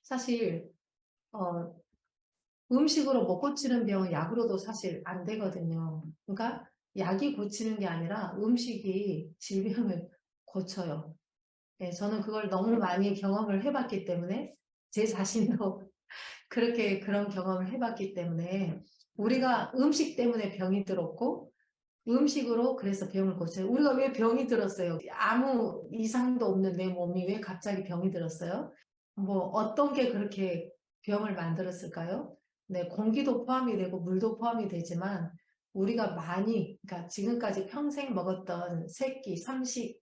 사실 음식으로 못 고치는 병은 약으로도 사실 안 되거든요. 그러니까 약이 고치는 게 아니라 음식이 질병을 고쳐요. 네, 저는 그걸 너무 많이 경험을 해봤기 때문에 제 자신도 그렇게 그런 경험을 해봤기 때문에 우리가 음식 때문에 병이 들었고 음식으로 그래서 병을 고쳐요. 우리가 왜 병이 들었어요? 아무 이상도 없는 내 몸이 왜 갑자기 병이 들었어요? 뭐 어떤 게 그렇게 병을 만들었을까요? 네, 공기도 포함이 되고 물도 포함이 되지만 우리가 많이, 그러니까 지금까지 평생 먹었던 세끼, 삼식,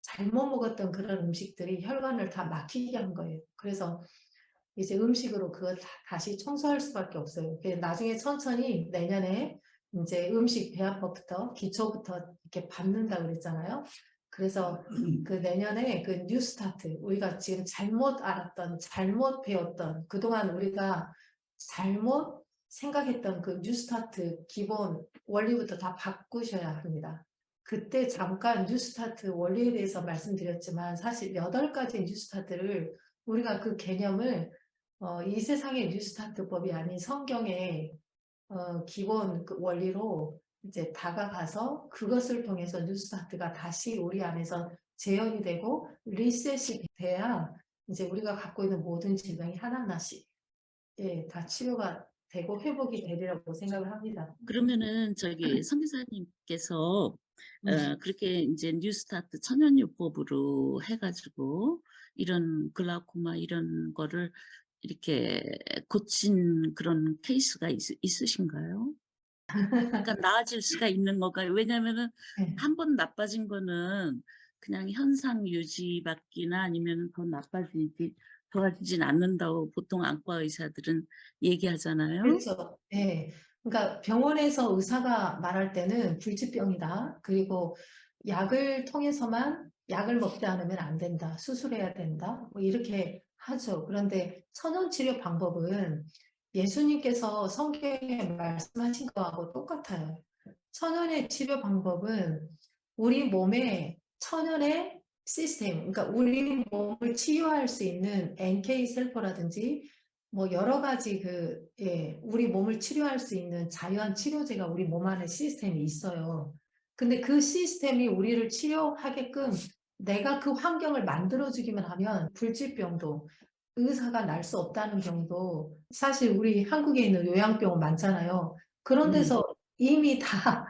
잘못 먹었던 그런 음식들이 혈관을 다 막히게 한 거예요. 그래서 이제 음식으로 그걸 다시 청소할 수밖에 없어요. 나중에 천천히 내년에 이제 음식 배합법부터 기초부터 이렇게 받는다고 그랬잖아요. 그래서 그 내년에 그 뉴스타트, 우리가 지금 잘못 알았던, 잘못 배웠던, 그동안 우리가 잘못 생각했던 그 뉴스타트 기본 원리부터 다 바꾸셔야 합니다. 그때 잠깐 뉴스타트 원리에 대해서 말씀드렸지만 사실 8가지 뉴스타트를 우리가 그 개념을 이 세상의 뉴스타트법이 아닌 성경의 기본 그 원리로 이제 다가가서 그것을 통해서 뉴스타트가 다시 우리 안에서 재현이 되고 리셋이 돼야 이제 우리가 갖고 있는 모든 질병이 하나하나씩 다 치료가 되고 회복이 되리라고 생각을 합니다. 그러면은 저기 선교사님께서 음. 그렇게 이제 뉴스타트 천연요법으로 해가지고 이런 글라코마 이런 거를 이렇게 고친 그런 케이스가 있으신가요? 그러니까 나아질 수가 있는 건가요? 왜냐면은 네. 한 번 나빠진 거는 그냥 현상 유지받기나 아니면 더 좋아지진 않는다고 보통 안과 의사들은 얘기하잖아요. 그렇죠. 네. 그러니까 병원에서 의사가 말할 때는 불치병이다. 그리고 약을 통해서만 약을 먹지 않으면 안 된다. 수술해야 된다. 뭐 이렇게 하죠. 그런데 천연치료 방법은 예수님께서 성경에 말씀하신 거하고 똑같아요. 천연의 치료 방법은 우리 몸에 천연의 시스템, 그러니까 우리 몸을 치유할 수 있는 NK 셀포라든지 뭐 여러 가지 우리 몸을 치료할 수 있는 자연 치료제가 우리 몸 안에 시스템이 있어요. 근데 그 시스템이 우리를 치료하게끔 내가 그 환경을 만들어주기만 하면 불치병도 의사가 날 수 없다는 병도 사실 우리 한국에 있는 요양병원 많잖아요. 그런 네. 데서 이미 다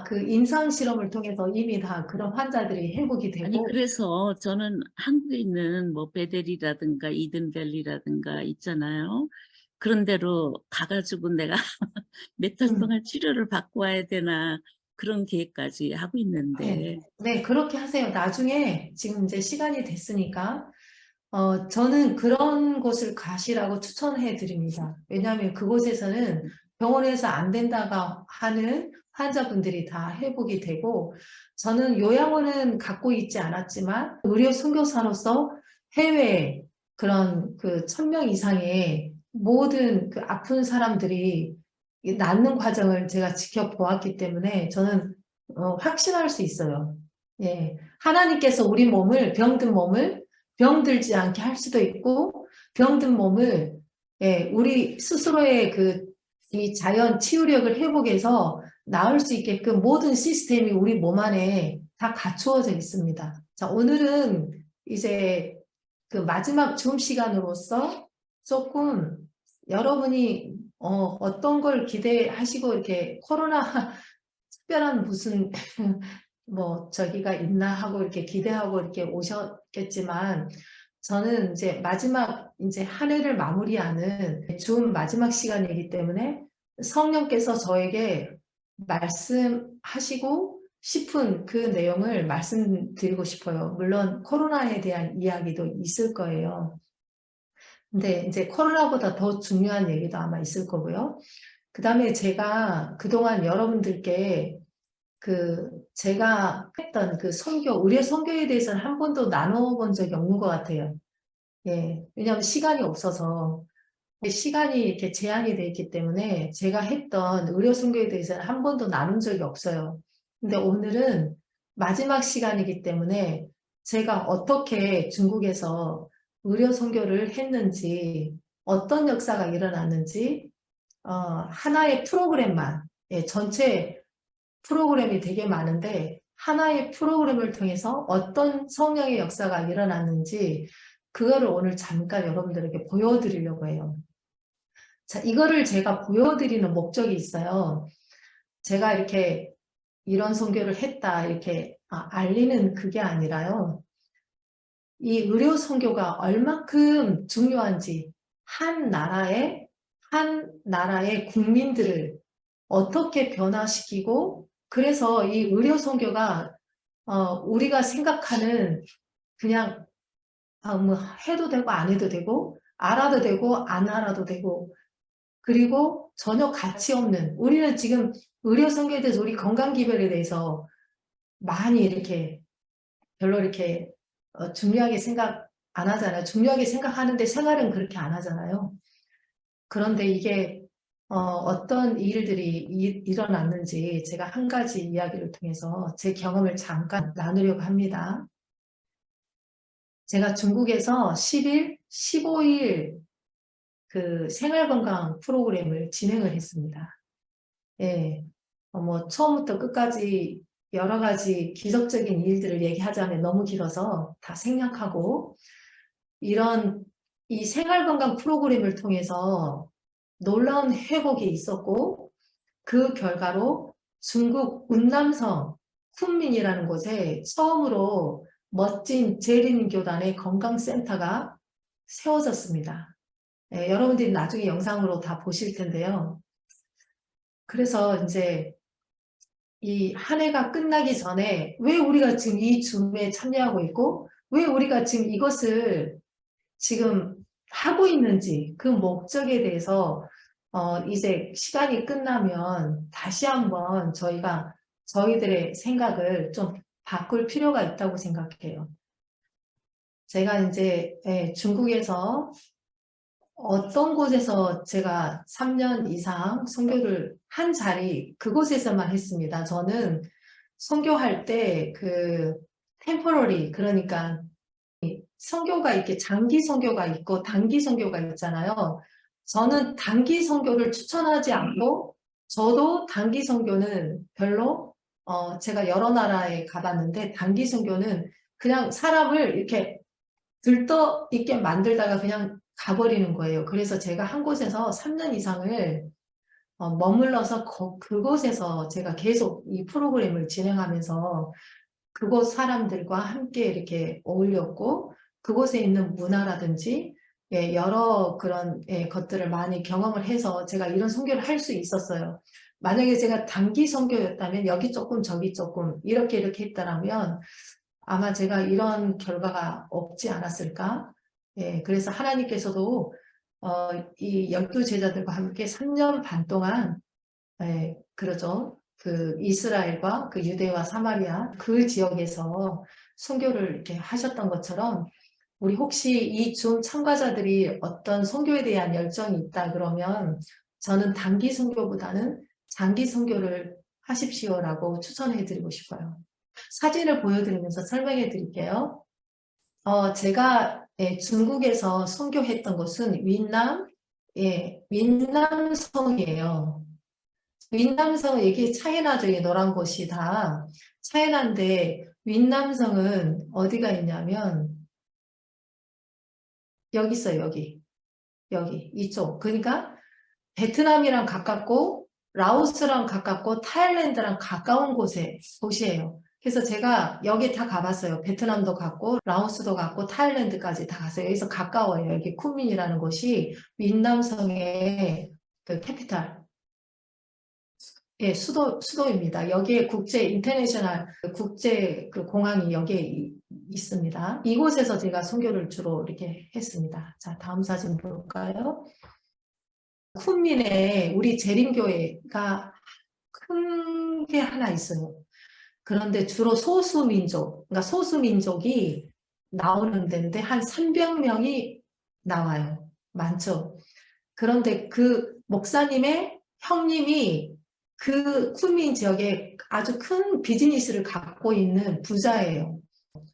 그 임상 실험을 통해서 이미 다 그런 환자들이 회복이 아니 되고 그래서 저는 한국에 있는 뭐 베델이라든가 이든밸리라든가 있잖아요. 그런 데로 가 가지고 내가 몇 달 음, 동안 치료를 받고 와야 되나 그런 계획까지 하고 네, 있는데. 네, 그렇게 하세요. 나중에 지금 이제 시간이 됐으니까 저는 그런 곳을 가시라고 추천해 드립니다. 왜냐하면 그곳에서는 병원에서 안 된다고 하는 환자분들이 다 회복이 되고, 저는 요양원은 갖고 있지 않았지만, 의료 선교사로서 해외 그런 그 1000명 이상의 모든 그 아픈 사람들이 낫는 과정을 제가 지켜보았기 때문에 저는 확신할 수 있어요. 예. 하나님께서 우리 몸을, 병든 몸을 병들지 않게 할 수도 있고 병든 몸을 우리 스스로의 이 자연 치유력을 회복해서 나을 수 있게끔 모든 시스템이 우리 몸 안에 다 갖추어져 있습니다. 자, 오늘은 이제 그 마지막 줌 시간으로서 조금 여러분이 어떤 걸 기대하시고 이렇게 코로나 특별한 무슨 뭐 저기가 있나 하고 이렇게 기대하고 이렇게 오셨겠지만 저는 이제 마지막 이제 한 해를 마무리하는 줌 마지막 시간이기 때문에 성령께서 저에게 말씀하시고 싶은 그 내용을 말씀드리고 싶어요. 물론 코로나에 대한 이야기도 있을 거예요. 근데 이제 코로나보다 더 중요한 얘기도 아마 있을 거고요. 그 다음에 제가 그동안 여러분들께 제가 했던 그 선교, 의료 선교에 대해서는 한 번도 나눠본 적이 없는 것 같아요. 예. 왜냐하면 시간이 없어서. 시간이 이렇게 제한이 돼 있기 때문에 제가 했던 의료 선교에 대해서는 한 번도 나눈 적이 없어요. 근데 오늘은 마지막 시간이기 때문에 제가 어떻게 중국에서 의료 선교를 했는지, 어떤 역사가 일어났는지, 하나의 프로그램만, 예, 전체 프로그램이 되게 많은데, 하나의 프로그램을 통해서 어떤 성령의 역사가 일어났는지, 그거를 오늘 잠깐 여러분들에게 보여드리려고 해요. 자, 이거를 제가 보여드리는 목적이 있어요. 제가 이렇게 이런 선교를 했다, 이렇게 알리는 그게 아니라요. 이 의료 선교가 얼마큼 중요한지, 한 나라의 국민들을 어떻게 변화시키고, 그래서 이 의료 선교가 우리가 생각하는 그냥 뭐 해도 되고 안 해도 되고 알아도 되고 안 알아도 되고 그리고 전혀 가치 없는, 우리는 지금 의료 선교에 대해서 우리 건강 기별에 대해서 많이 이렇게 별로 이렇게 중요하게 생각 안 하잖아요. 중요하게 생각하는데 생활은 그렇게 안 하잖아요. 그런데 이게 어떤 일들이 일어났는지 제가 한 가지 이야기를 통해서 제 경험을 잠깐 나누려고 합니다. 제가 중국에서 10일, 15일 그 생활건강 프로그램을 진행을 했습니다. 예, 뭐 처음부터 끝까지 여러 가지 기적적인 일들을 얘기하자면 너무 길어서 다 생략하고, 이 생활건강 프로그램을 통해서 놀라운 회복이 있었고, 그 결과로 중국 운남성 쿤민이라는 곳에 처음으로 멋진 제린교단의 건강센터가 세워졌습니다. 예, 여러분들이 나중에 영상으로 다 보실 텐데요. 그래서 이제 이 한 해가 끝나기 전에 왜 우리가 지금 이 줌에 참여하고 있고 왜 우리가 지금 이것을 지금 하고 있는지 그 목적에 대해서 이제 시간이 끝나면 다시 한번 저희들의 생각을 좀 바꿀 필요가 있다고 생각해요. 제가 이제 중국에서 어떤 곳에서 제가 3년 이상 선교를 한 자리 그곳에서만 했습니다. 저는 선교할 때 그 템포러리, 그러니까 선교가 이렇게 장기 선교가 있고 단기 선교가 있잖아요. 저는 단기 선교를 추천하지 않고 저도 단기 선교는 별로 제가 여러 나라에 가봤는데 단기 선교는 그냥 사람을 이렇게 들떠 있게 만들다가 그냥 가버리는 거예요. 그래서 제가 한 곳에서 3년 이상을 머물러서 그곳에서 제가 계속 이 프로그램을 진행하면서 그곳 사람들과 함께 이렇게 어울렸고 그곳에 있는 문화라든지 여러 그런 것들을 많이 경험을 해서 제가 이런 선교를 할 수 있었어요. 만약에 제가 단기 선교였다면 여기 조금 저기 조금 이렇게 했다라면 아마 제가 이런 결과가 없지 않았을까? 그래서 하나님께서도 이 12제자들과 함께 3년 반 동안 그러죠. 그 이스라엘과 그 유대와 사마리아 그 지역에서 선교를 이렇게 하셨던 것처럼 우리 혹시 이 줌 참가자들이 어떤 선교에 대한 열정이 있다 그러면 저는 단기 선교보다는 장기 선교를 하십시오라고 추천해 드리고 싶어요. 사진을 보여드리면서 설명해 드릴게요. 제가 중국에서 선교했던 곳은 윈남성이에요. 윈남성은 이게 차이나죠. 이 노란 곳이 다 차이나인데 윈남성은 어디가 있냐면 여기 있어요. 여기 이쪽. 그러니까 베트남이랑 가깝고 라오스랑 가깝고 타일랜드랑 가까운 곳이에요. 그래서 제가 여기 다 가봤어요. 베트남도 갔고 라오스도 갔고 타일랜드까지 다 갔어요. 여기서 가까워요. 여기 쿤민이라는 곳이 윈남성의 그 캐피탈, 수도입니다. 여기에 인터내셔널 국제 그 공항이 여기에 있습니다. 이곳에서 제가 선교를 주로 이렇게 했습니다. 자, 다음 사진 볼까요? 쿤민에 우리 재림교회가 큰 게 하나 있어요. 그런데 주로 그러니까 소수민족이 나오는 데인데 한 300명이 나와요. 많죠. 그런데 그 목사님의 형님이 그 쿤민 지역에 아주 큰 비즈니스를 갖고 있는 부자예요.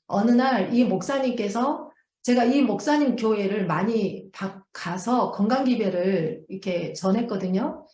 어느 날 이 목사님께서 제가 이 목사님 교회를 많이 가서 건강기배를 이렇게 전했거든요.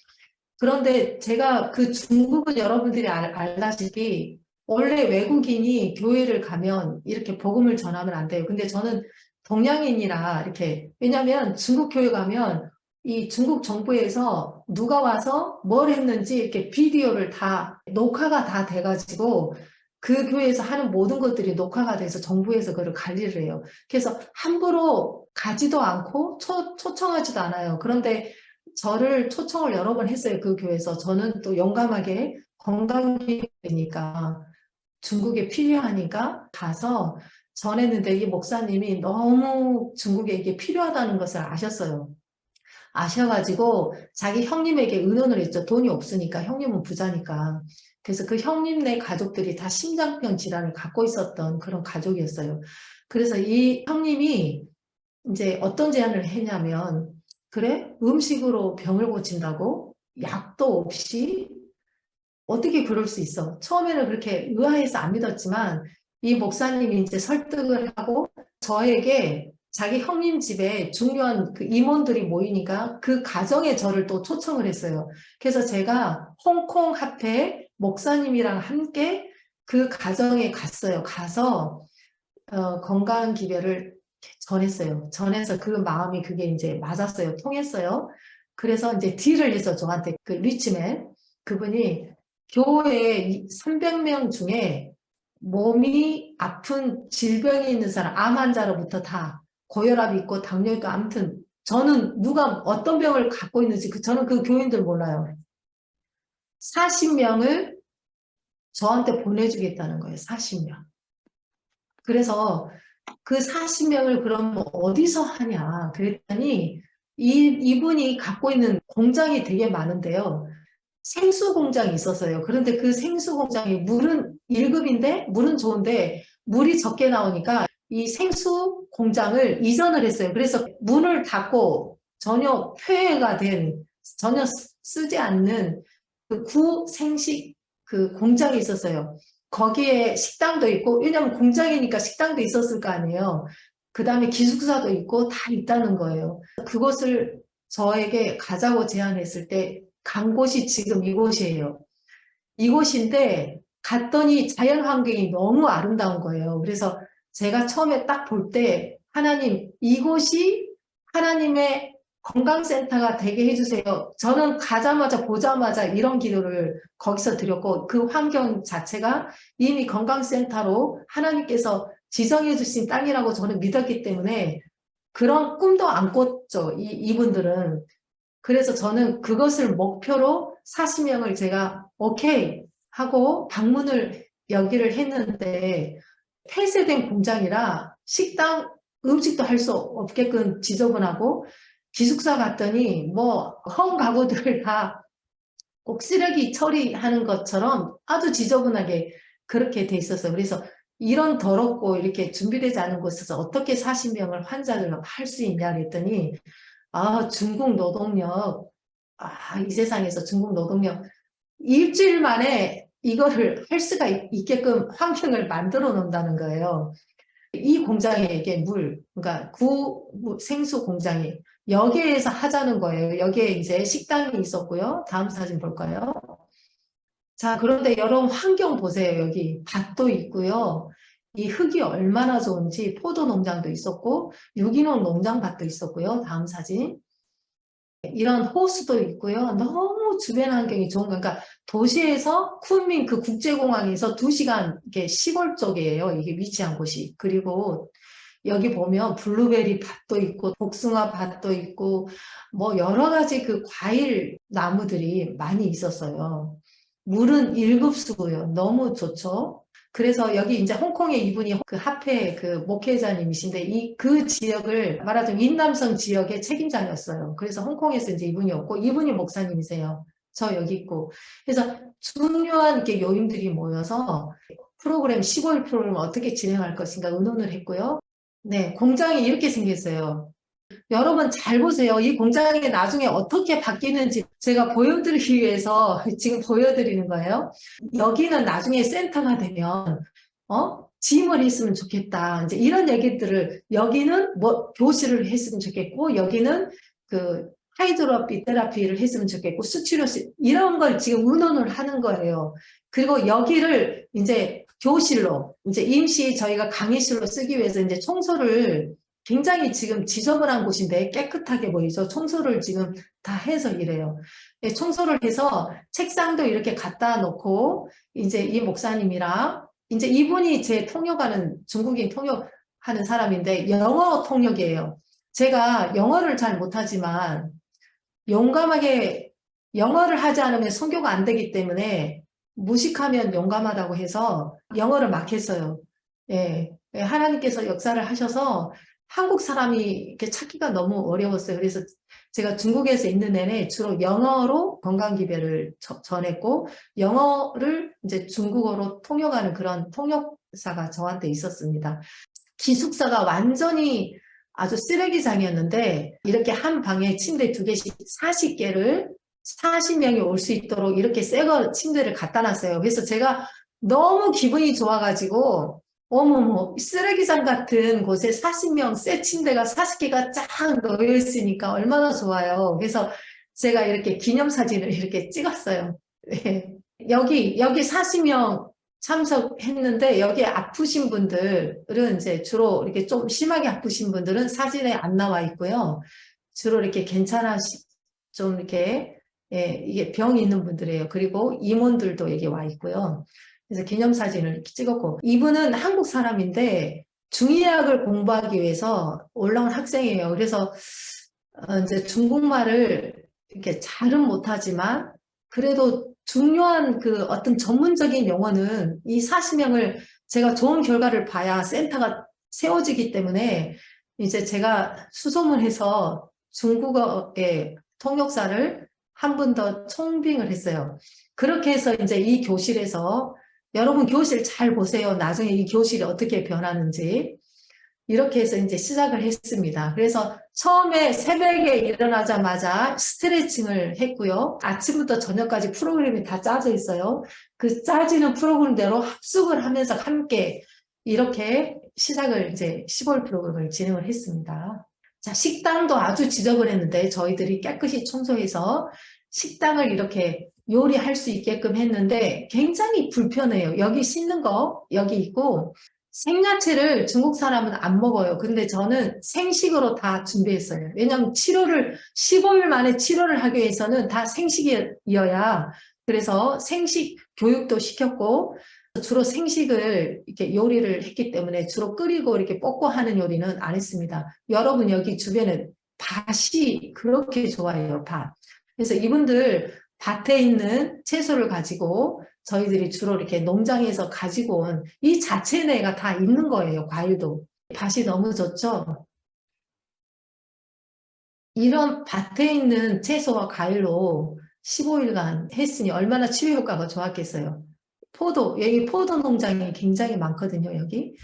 그런데 제가 그 중국은 여러분들이 알다시피 원래 외국인이 교회를 가면 이렇게 복음을 전하면 안 돼요. 근데 저는 동양인이라 이렇게, 왜냐면 중국 교회 가면 이 중국 정부에서 누가 와서 뭘 했는지 이렇게 비디오를 다 녹화가 다 돼가지고 그 교회에서 하는 모든 것들이 녹화가 돼서 정부에서 그걸 관리를 해요. 그래서 함부로 가지도 않고 초청하지도 않아요. 그런데 저를 초청을 여러 번 했어요. 그 교회에서. 저는 또 용감하게 건강기회니까 중국에 필요하니까 가서 전했는데 이 목사님이 너무 중국에 이게 필요하다는 것을 아셨어요. 아셔가지고 자기 형님에게 의논을 했죠. 돈이 없으니까, 형님은 부자니까. 그래서 그 형님네 가족들이 다 심장병 질환을 갖고 있었던 그런 가족이었어요. 그래서 이 형님이 이제 어떤 제안을 했냐면, 그래? 음식으로 병을 고친다고? 약도 없이? 어떻게 그럴 수 있어? 처음에는 그렇게 의아해서 안 믿었지만 이 목사님이 이제 설득을 하고 저에게 자기 형님 집에 중요한 그 임원들이 모이니까 그 가정에 저를 또 초청을 했어요. 그래서 제가 홍콩 합회 목사님이랑 함께 그 가정에 갔어요. 가서 건강 기별을 전했어요. 전해서 그 마음이 그게 이제 맞았어요. 통했어요. 그래서 이제 딜을 해서 저한테 그 리치맨 그분이 교회 300명 중에 몸이 아픈 질병이 있는 사람, 암 환자로부터 다 고혈압이 있고 당뇨 있고 아무튼 저는 누가 어떤 병을 갖고 있는지 저는 그 교인들 몰라요. 40명을 저한테 보내주겠다는 거예요. 40명. 그래서 그 40명을 그럼 어디서 하냐 그랬더니 이분이 갖고 있는 공장이 되게 많은데요. 생수 공장이 있었어요. 그런데 그 생수 공장이 물은 1급인데 물은 좋은데 물이 적게 나오니까 이 생수 공장을 이전을 했어요. 그래서 문을 닫고 전혀 폐해가 된 전혀 쓰지 않는 그 구생식 그 공장이 있었어요. 거기에 식당도 있고, 왜냐면 공장이니까 식당도 있었을 거 아니에요. 그 다음에 기숙사도 있고 다 있다는 거예요. 그것을 저에게 가자고 제안했을 때 간 곳이 지금 이곳이에요. 이곳인데 갔더니 자연 환경이 너무 아름다운 거예요. 그래서 제가 처음에 딱 볼 때 하나님 이곳이 하나님의 건강센터가 되게 해주세요. 저는 가자마자 보자마자 이런 기도를 거기서 드렸고 그 환경 자체가 이미 건강센터로 하나님께서 지정해 주신 땅이라고 저는 믿었기 때문에 그런 꿈도 안 꿨죠. 이분들은. 그래서 저는 그것을 목표로 40명을 제가 오케이 하고 방문을 여기를 했는데 폐쇄된 공장이라 식당 음식도 할 수 없게끔 지저분하고 기숙사 갔더니 뭐 헌 가구들 다 꼭 쓰레기 처리하는 것처럼 아주 지저분하게 그렇게 돼 있었어요. 그래서 이런 더럽고 이렇게 준비되지 않은 곳에서 어떻게 40명을 환자를 할 수 있냐 그랬더니 아, 중국 노동력, 이 세상에서 중국 노동력 일주일 만에 이거를 할 수가 있게끔 환경을 만들어 놓는다는 거예요. 이 공장에 이게 그러니까 생수 공장이 여기에서 하자는 거예요. 여기에 이제 식당이 있었고요. 다음 사진 볼까요? 자, 그런데 여러분 환경 보세요. 여기 밭도 있고요. 이 흙이 얼마나 좋은지 포도 농장도 있었고 유기농 농장밭도 있었고요. 다음 사진. 이런 호수도 있고요. 너무 주변 환경이 좋은 거니까 그러니까 도시에서 쿤밍 그 국제공항에서 2시간 이게 시골 쪽이에요. 이게 위치한 곳이. 그리고 여기 보면 블루베리 밭도 있고 복숭아 밭도 있고 뭐 여러 가지 그 과일 나무들이 많이 있었어요. 물은 1급수고요. 너무 좋죠. 그래서 여기 이제 홍콩에 이분이 그 합회 그 목회자님이신데 그 지역을 말하자면 인남성 지역의 책임자였어요. 그래서 홍콩에서 이제 이분이었고 이분이 목사님이세요. 저 여기 있고. 그래서 중요한 이렇게 요인들이 모여서 프로그램 15일 프로그램을 어떻게 진행할 것인가 의논을 했고요. 네, 공장이 이렇게 생겼어요. 여러분 잘 보세요. 이 공장이 나중에 어떻게 바뀌는지 제가 보여드리기 위해서 지금 보여드리는 거예요. 여기는 나중에 센터가 되면 짐을 했으면 좋겠다. 이제 이런 얘기들을 여기는 뭐 교실을 했으면 좋겠고 여기는 그 하이드로피 테라피를 했으면 좋겠고 수치료실 이런 걸 지금 의논을 하는 거예요. 그리고 여기를 이제 교실로 이제 임시 저희가 강의실로 쓰기 위해서 이제 청소를 굉장히 지금 지저분한 곳인데 깨끗하게 보이죠. 청소를 지금 다 해서 이래요. 네, 청소를 해서 책상도 이렇게 갖다 놓고 이제 이 목사님이랑 이제 이분이 제 통역하는 중국인 통역하는 사람인데 영어 통역이에요. 제가 영어를 잘 못하지만 용감하게 영어를 하지 않으면 선교가 안 되기 때문에 무식하면 용감하다고 해서 영어를 막 했어요. 예, 예, 하나님께서 역사를 하셔서 한국 사람이 이렇게 찾기가 너무 어려웠어요. 그래서 제가 중국에서 있는 내내 주로 영어로 건강기별을 전했고 영어를 이제 중국어로 통역하는 그런 통역사가 저한테 있었습니다. 기숙사가 완전히 아주 쓰레기장이었는데 이렇게 한 방에 침대 2개씩 40개를 40명이 올 수 있도록 이렇게 새거 침대를 갖다 놨어요. 그래서 제가 너무 기분이 좋아가지고 어머머 쓰레기장 같은 곳에 40명 새 침대가 40개가 쫙 놓여 있으니까 얼마나 좋아요. 그래서 제가 이렇게 기념사진을 이렇게 찍었어요. 네. 여기 40명 참석했는데 여기 아프신 분들은 이제 주로 이렇게 좀 심하게 아프신 분들은 사진에 안 나와 있고요. 주로 이렇게 좀 이렇게 예, 이게 병이 있는 분들이에요. 그리고 임원들도 여기 와 있고요. 그래서 기념사진을 이렇게 찍었고 이분은 한국 사람인데 중의학을 공부하기 위해서 올라온 학생이에요. 그래서 이제 중국말을 이렇게 잘은 못하지만 그래도 중요한 그 어떤 전문적인 용어는 이 40명을 제가 좋은 결과를 봐야 센터가 세워지기 때문에 이제 제가 수소문해서 중국어의 통역사를 한 분 더 총빙을 했어요. 그렇게 해서 이제 이 교실에서 여러분 교실 잘 보세요. 나중에 이 교실이 어떻게 변하는지. 이렇게 해서 이제 시작을 했습니다. 그래서 처음에 새벽에 일어나자마자 스트레칭을 했고요. 아침부터 저녁까지 프로그램이 다 짜져 있어요. 그 짜지는 프로그램대로 합숙을 하면서 함께 이렇게 시작을 이제 10월 프로그램을 진행을 했습니다. 자, 식당도 아주 지저분했는데 저희들이 깨끗이 청소해서 식당을 이렇게 요리할 수 있게끔 했는데 굉장히 불편해요. 여기 씻는 거 여기 있고 생야채를 중국 사람은 안 먹어요. 근데 저는 생식으로 다 준비했어요. 왜냐하면 15일 만에 치료를 하기 위해서는 다 생식이어야 그래서 생식 교육도 시켰고 주로 생식을 이렇게 요리를 했기 때문에 주로 끓이고 이렇게 볶고 하는 요리는 안 했습니다. 여러분 여기 주변에 밭이 그렇게 좋아요. 밭. 그래서 이분들 밭에 있는 채소를 가지고 저희들이 주로 이렇게 농장에서 가지고 온 이 자체 내가 다 있는 거예요. 과일도. 밭이 너무 좋죠. 이런 밭에 있는 채소와 과일로 15일간 했으니 얼마나 치료 효과가 좋았겠어요. 여기 포도 농장이 굉장히 많거든요. 여기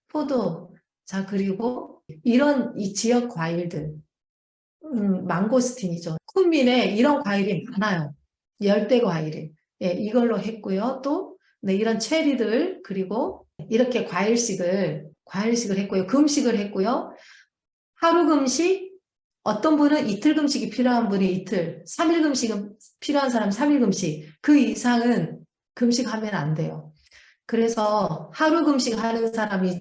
포도. 자, 그리고 이런 이 지역 과일들 망고스틴이죠. 쿤민에 이런 과일이 많아요. 열대 과일이. 예, 이걸로 했고요. 또 네, 이런 체리들 그리고 이렇게 과일식을 했고요. 금식을 했고요. 하루 금식 어떤 분은 이틀 금식이 필요한 분이 이틀, 3일 금식은 필요한 사람 3일 금식. 그 이상은 금식하면 안 돼요. 그래서 하루 금식하는 사람이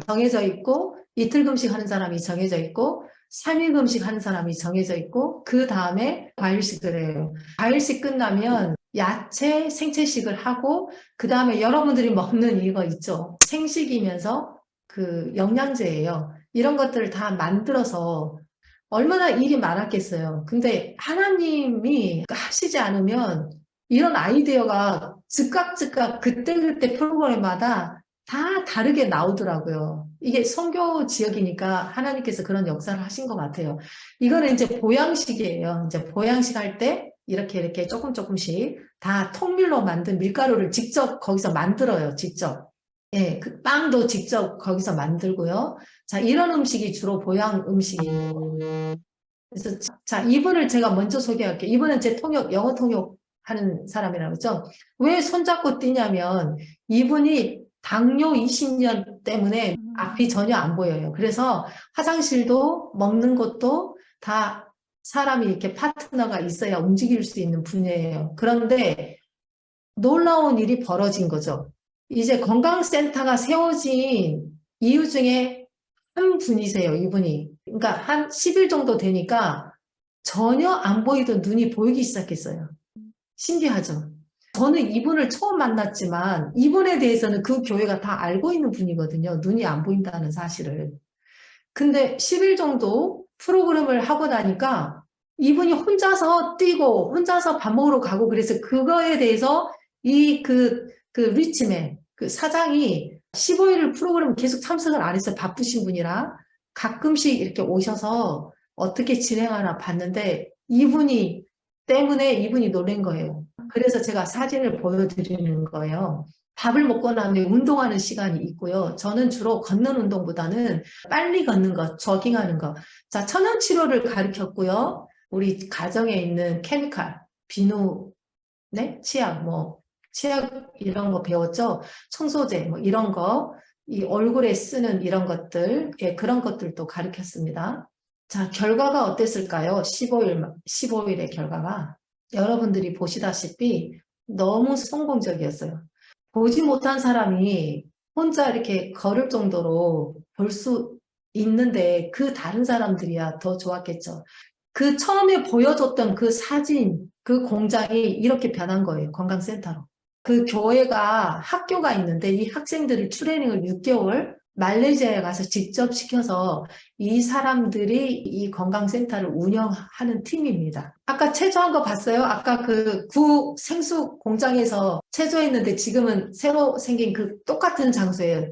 정해져 있고 이틀 금식하는 사람이 정해져 있고 3일 금식하는 사람이 정해져 있고 그 다음에 과일식을 해요. 과일식 끝나면 야채 생채식을 하고 그 다음에 여러분들이 먹는 이거 있죠. 생식이면서 그 영양제예요. 이런 것들을 다 만들어서 얼마나 일이 많았겠어요. 근데 하나님이 하시지 않으면 이런 아이디어가 즉각 그때그때 프로그램마다 다 다르게 나오더라고요. 이게 선교 지역이니까 하나님께서 그런 역사를 하신 것 같아요. 이거는 이제 보양식이에요. 이제 보양식 할 때 이렇게 조금씩 다 통밀로 만든 밀가루를 직접 거기서 만들어요. 직접. 예, 그 빵도 직접 거기서 만들고요. 자, 이런 음식이 주로 보양 음식이에요. 그래서 자, 이분을 제가 먼저 소개할게요. 이분은 제 영어 통역 하는 사람이라고 했죠. 왜 손잡고 뛰냐면 이분이 당뇨 20년 때문에 앞이 전혀 안 보여요. 그래서 화장실도 먹는 것도 다 사람이 이렇게 파트너가 있어야 움직일 수 있는 분야예요. 그런데 놀라운 일이 벌어진 거죠. 이제 건강센터가 세워진 이유 중에 한 분이세요, 이분이. 그러니까 한 10일 정도 되니까 전혀 안 보이던 눈이 보이기 시작했어요. 신기하죠? 저는 이분을 처음 만났지만 이분에 대해서는 그 교회가 다 알고 있는 분이거든요. 눈이 안 보인다는 사실을. 근데 10일 정도 프로그램을 하고 나니까 이분이 혼자서 뛰고 혼자서 밥 먹으러 가고 그래서 그거에 대해서 그 리치맨, 그 사장이 15일 프로그램 계속 참석을 안 했어요. 바쁘신 분이라. 가끔씩 이렇게 오셔서 어떻게 진행하나 봤는데 이분이 때문에 이분이 놀란 거예요. 그래서 제가 사진을 보여드리는 거예요. 밥을 먹고 나면 운동하는 시간이 있고요. 저는 주로 걷는 운동보다는 빨리 걷는 것, 조깅하는 것. 자, 천연 치료를 가르쳤고요. 우리 가정에 있는 케미칼, 비누, 네? 치약 이런 거 배웠죠? 청소제, 뭐 이런 거, 이 얼굴에 쓰는 이런 것들, 예, 그런 것들도 가르쳤습니다. 자, 결과가 어땠을까요? 15일의 결과가. 여러분들이 보시다시피 너무 성공적이었어요. 보지 못한 사람이 혼자 이렇게 걸을 정도로 볼 수 있는데 그 다른 사람들이야 더 좋았겠죠. 그 처음에 보여줬던 그 사진, 그 공장이 이렇게 변한 거예요. 건강센터로. 그 교회가 학교가 있는데 이 학생들을 트레이닝을 6개월 말레이시아에 가서 직접 시켜서 이 사람들이 이 건강센터를 운영하는 팀입니다. 아까 체조한 거 봤어요? 아까 그 구 생수 공장에서 체조했는데 지금은 새로 생긴 그 똑같은 장소에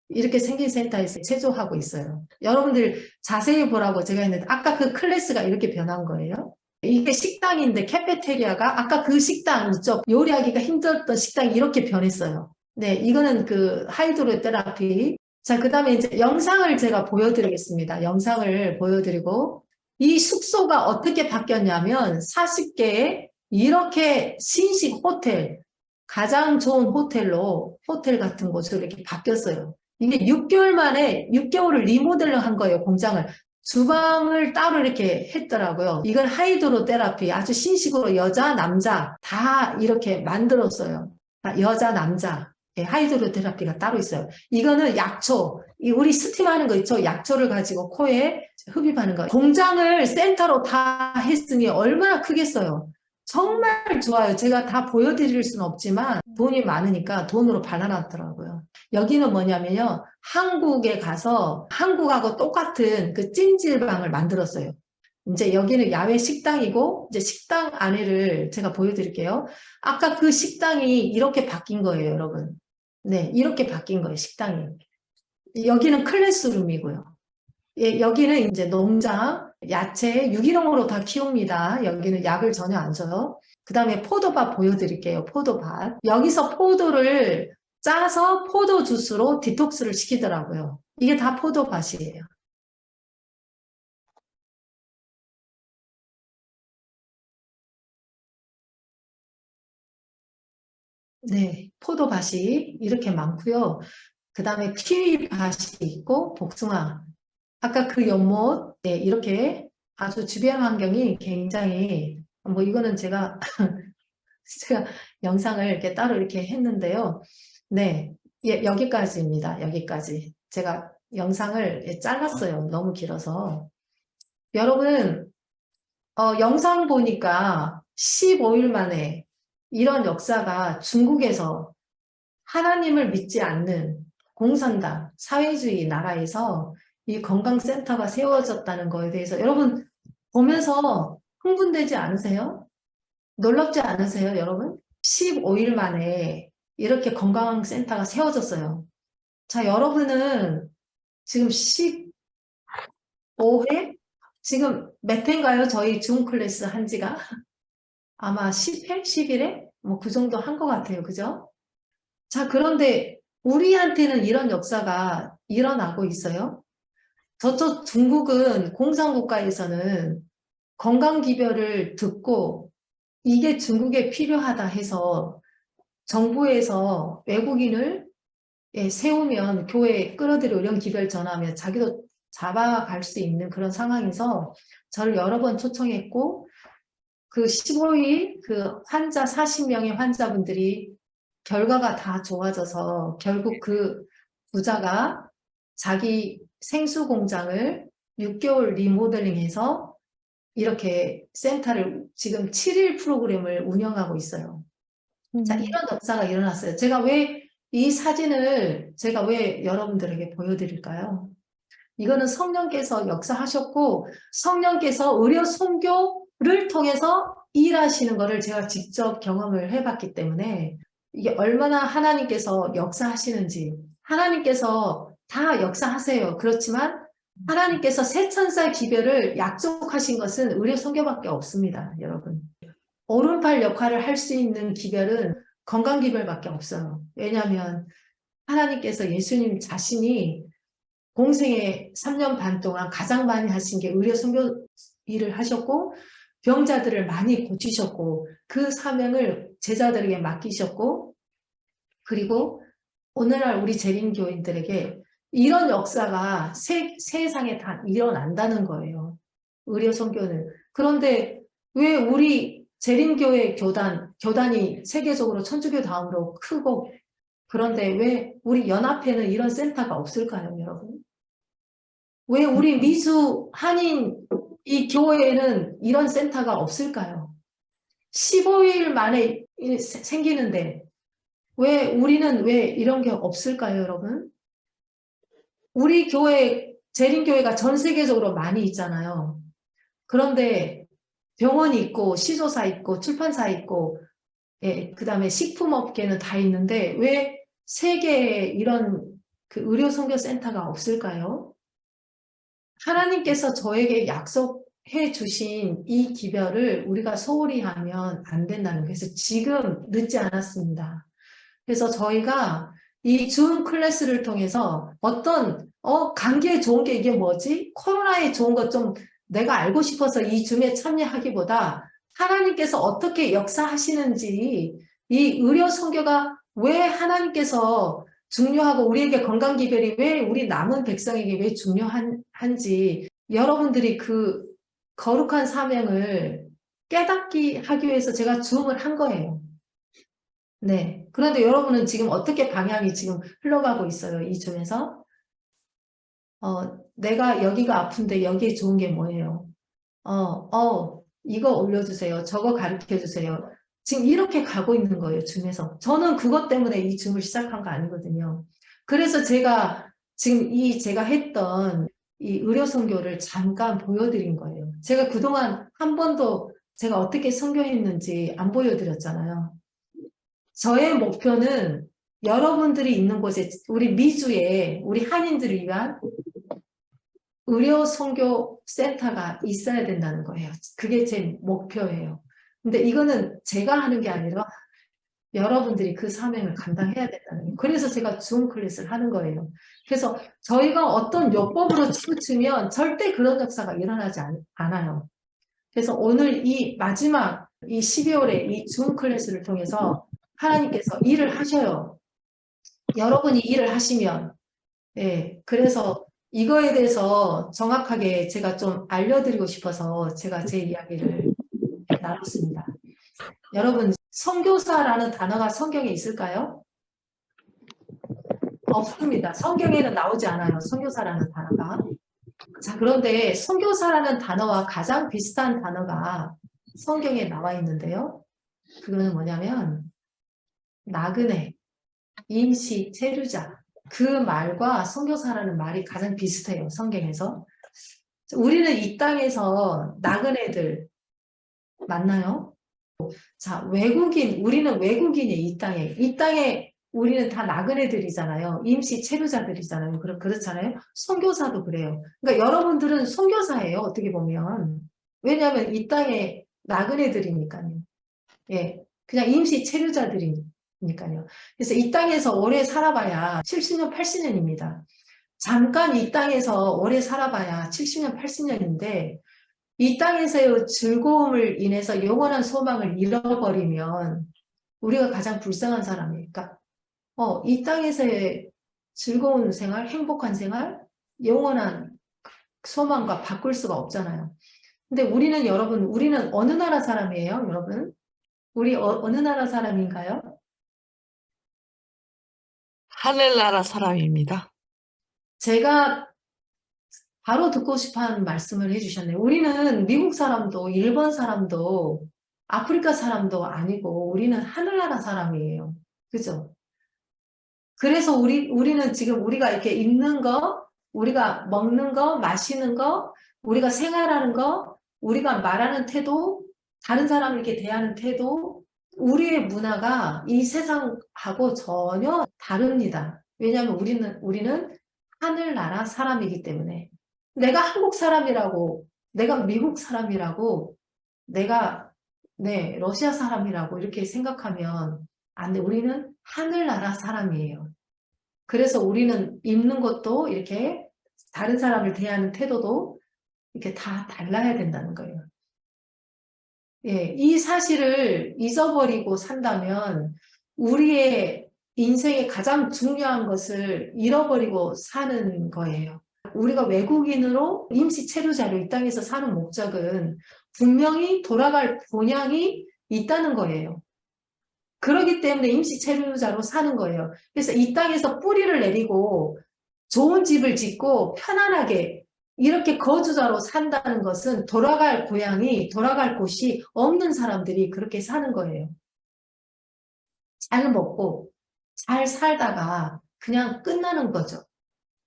이렇게 생긴 센터에서 체조하고 있어요. 여러분들 자세히 보라고 제가 했는데 아까 그 클래스가 이렇게 변한 거예요. 이게 식당인데 캐페테리아가 아까 그 식당 있죠? 요리하기가 힘들었던 식당이 이렇게 변했어요. 네, 이거는 그 하이드로 테라피. 자, 그 다음에 이제 영상을 제가 보여드리겠습니다. 영상을 보여드리고 이 숙소가 어떻게 바뀌었냐면 40개의 이렇게 신식 호텔, 가장 좋은 호텔로 호텔 같은 곳으로 이렇게 바뀌었어요. 이게 6개월 만에 6개월을 리모델링 한 거예요, 공장을. 주방을 따로 이렇게 했더라고요. 이건 하이드로 테라피, 아주 신식으로 여자, 남자 다 이렇게 만들었어요. 여자, 남자. 예, 하이드로 테라피가 따로 있어요. 이거는 약초, 우리 스팀하는 거 있죠? 약초를 가지고 코에 흡입하는 거. 공장을 센터로 다 했으니 얼마나 크겠어요. 정말 좋아요. 제가 다 보여드릴 수는 없지만 돈이 많으니까 돈으로 발라놨더라고요. 여기는 뭐냐면요. 한국에 가서 한국하고 똑같은 그 찜질방을 만들었어요. 이제 여기는 야외 식당이고 이제 식당 안에를 제가 보여드릴게요. 아까 그 식당이 이렇게 바뀐 거예요, 여러분. 네, 이렇게 바뀐 거예요, 식당이. 여기는 클래스룸이고요. 예, 여기는 이제 농장, 야채, 유기농으로 다 키웁니다. 여기는 약을 전혀 안 줘요. 그 다음에 포도밭 보여드릴게요. 포도밭. 여기서 포도를 짜서 포도 주스로 디톡스를 시키더라고요. 이게 다 포도밭이에요. 네, 포도밭이 이렇게 많고요. 그 다음에 키위밭이 있고 복숭아. 아까 그 연못, 네, 이렇게 아주 주변 환경이 굉장히 뭐 이거는 제가 영상을 이렇게 따로 이렇게 했는데요. 네, 예, 여기까지입니다. 여기까지. 제가 영상을 잘랐어요. 너무 길어서. 여러분, 영상 보니까 15일 만에 이런 역사가 중국에서 하나님을 믿지 않는 공산당, 사회주의 나라에서 이 건강센터가 세워졌다는 거에 대해서 여러분 보면서 흥분되지 않으세요? 놀랍지 않으세요, 여러분? 15일 만에 이렇게 건강센터가 세워졌어요. 자, 여러분은 지금 15회? 지금 몇 회인가요? 저희 줌 클래스 한 지가? 아마 10회? 11회? 뭐 그 정도 한 것 같아요. 그죠? 자, 그런데 우리한테는 이런 역사가 일어나고 있어요. 저쪽 중국은 공산국가에서는 건강기별을 듣고 이게 중국에 필요하다 해서 정부에서 외국인을 세우면 교회에 끌어들여 의령 기별 전하면 자기도 잡아갈 수 있는 그런 상황에서 저를 여러 번 초청했고 그 15일 그 환자 40명의 환자분들이 결과가 다 좋아져서 결국 그 부자가 자기 생수 공장을 6개월 리모델링해서 이렇게 센터를 지금 7일 프로그램을 운영하고 있어요. 자, 이런 역사가 일어났어요. 제가 왜 이 사진을 제가 왜 여러분들에게 보여드릴까요? 이거는 성령께서 역사하셨고 성령께서 의료 선교를 통해서 일하시는 것을 제가 직접 경험을 해봤기 때문에 이게 얼마나 하나님께서 역사하시는지 하나님께서 다 역사하세요. 그렇지만 하나님께서 새 천사 기별을 약속하신 것은 의료 선교밖에 없습니다. 여러분. 오른팔 역할을 할 수 있는 기별은 건강 기별밖에 없어요. 왜냐하면 하나님께서 예수님 자신이 공생의 3년 반 동안 가장 많이 하신 게 의료 선교 일을 하셨고 병자들을 많이 고치셨고 그 사명을 제자들에게 맡기셨고 그리고 오늘날 우리 재림교인들에게 이런 역사가 세상에 다 일어난다는 거예요. 의료 선교는. 그런데 왜 우리 재림교회 교단이 세계적으로 천주교 다음으로 크고 그런데 왜 우리 연합회는 이런 센터가 없을까요, 여러분? 왜 우리 미주 한인 이 교회에는 이런 센터가 없을까요? 15일 만에 생기는데 왜 우리는 왜 이런 게 없을까요, 여러분? 우리 교회, 재림교회가 전 세계적으로 많이 있잖아요. 그런데 병원이 있고 시소사 있고 출판사 있고 그 다음에 식품업계는 다 있는데 왜 세계에 이런 그 의료 선교 센터가 없을까요? 하나님께서 저에게 약속해 주신 이 기별을 우리가 소홀히 하면 안 된다는 거예요. 그래서 지금 늦지 않았습니다. 그래서 저희가 이 줌 클래스를 통해서 어떤 감기에 좋은 게 이게 뭐지? 코로나에 좋은 것 좀 내가 알고 싶어서 이 줌에 참여하기보다 하나님께서 어떻게 역사하시는지 이 의료 선교가 왜 하나님께서 중요하고 우리에게 건강기별이 왜 우리 남은 백성에게 왜 중요한지 여러분들이 그 거룩한 사명을 깨닫게 하기 위해서 제가 줌을 한 거예요. 네. 그런데 여러분은 지금 어떻게 방향이 지금 흘러가고 있어요? 이 줌에서? 내가 여기가 아픈데 여기에 좋은 게 뭐예요? 이거 올려주세요. 저거 가르쳐주세요. 지금 이렇게 가고 있는 거예요, 줌에서. 저는 그것 때문에 이 줌을 시작한 거 아니거든요. 그래서 제가 지금 제가 했던 이 의료 선교를 잠깐 보여드린 거예요. 제가 그동안 한 번도 제가 어떻게 선교했는지 안 보여드렸잖아요. 저의 목표는 여러분들이 있는 곳에 우리 미주에 우리 한인들을 위한 의료 선교 센터가 있어야 된다는 거예요. 그게 제 목표예요. 근데 이거는 제가 하는 게 아니라 여러분들이 그 사명을 감당해야 된다는 거예요. 그래서 제가 줌 클래스를 하는 거예요. 그래서 저희가 어떤 요법으로 치우치면 절대 그런 역사가 일어나지 않아요. 그래서 오늘 이 마지막 이 12월에 이 줌 클래스를 통해서 하나님께서 일을 하셔요. 여러분이 일을 하시면 그래서 이거에 대해서 정확하게 제가 좀 알려드리고 싶어서 제가 제 이야기를 나눴습니다. 여러분, 선교사라는 단어가 성경에 있을까요? 없습니다. 성경에는 나오지 않아요. 선교사라는 단어가. 자, 그런데 선교사라는 단어와 가장 비슷한 단어가 성경에 나와 있는데요. 그거는 뭐냐면 나그네, 임시, 체류자 그 말과 선교사라는 말이 가장 비슷해요. 성경에서. 우리는 이 땅에서 나그네들 맞나요? 자, 우리는 외국인이 이 땅에 우리는 다 나그네들이잖아요. 임시 체류자들이잖아요. 그렇잖아요. 선교사도 그래요. 그러니까 여러분들은 선교사예요. 어떻게 보면. 왜냐하면 이 땅에 나그네들이니까요. 그냥 임시 체류자들이니까요. 그래서 이 땅에서 오래 살아봐야 70년, 80년입니다. 잠깐 이 땅에서 오래 살아봐야 70년, 80년인데 이 땅에서의 즐거움을 인해서 영원한 소망을 잃어버리면 우리가 가장 불쌍한 사람이니까 이 땅에서의 즐거운 생활, 행복한 생활, 영원한 소망과 바꿀 수가 없잖아요. 근데 우리는 여러분, 우리는 어느 나라 사람이에요, 여러분? 우리 어느 나라 사람인가요? 하늘나라 사람입니다. 제가 바로 듣고 싶어 하는 말씀을 해주셨네요. 우리는 미국 사람도, 일본 사람도, 아프리카 사람도 아니고, 우리는 하늘나라 사람이에요. 그죠? 그래서 우리는 지금 우리가 이렇게 입는 거, 우리가 먹는 거, 마시는 거, 우리가 생활하는 거, 우리가 말하는 태도, 다른 사람을 이렇게 대하는 태도, 우리의 문화가 이 세상하고 전혀 다릅니다. 왜냐하면 우리는 하늘나라 사람이기 때문에. 내가 한국 사람이라고, 내가 미국 사람이라고, 내가, 네, 러시아 사람이라고 이렇게 생각하면 안 돼. 우리는 하늘나라 사람이에요. 그래서 우리는 입는 것도 이렇게 다른 사람을 대하는 태도도 이렇게 다 달라야 된다는 거예요. 예, 이 사실을 잊어버리고 산다면 우리의 인생의 가장 중요한 것을 잃어버리고 사는 거예요. 우리가 외국인으로 임시 체류자로 이 땅에서 사는 목적은 분명히 돌아갈 본향이 있다는 거예요. 그렇기 때문에 임시 체류자로 사는 거예요. 그래서 이 땅에서 뿌리를 내리고 좋은 집을 짓고 편안하게 이렇게 거주자로 산다는 것은 돌아갈 고향이, 돌아갈 곳이 없는 사람들이 그렇게 사는 거예요. 잘 먹고 잘 살다가 그냥 끝나는 거죠.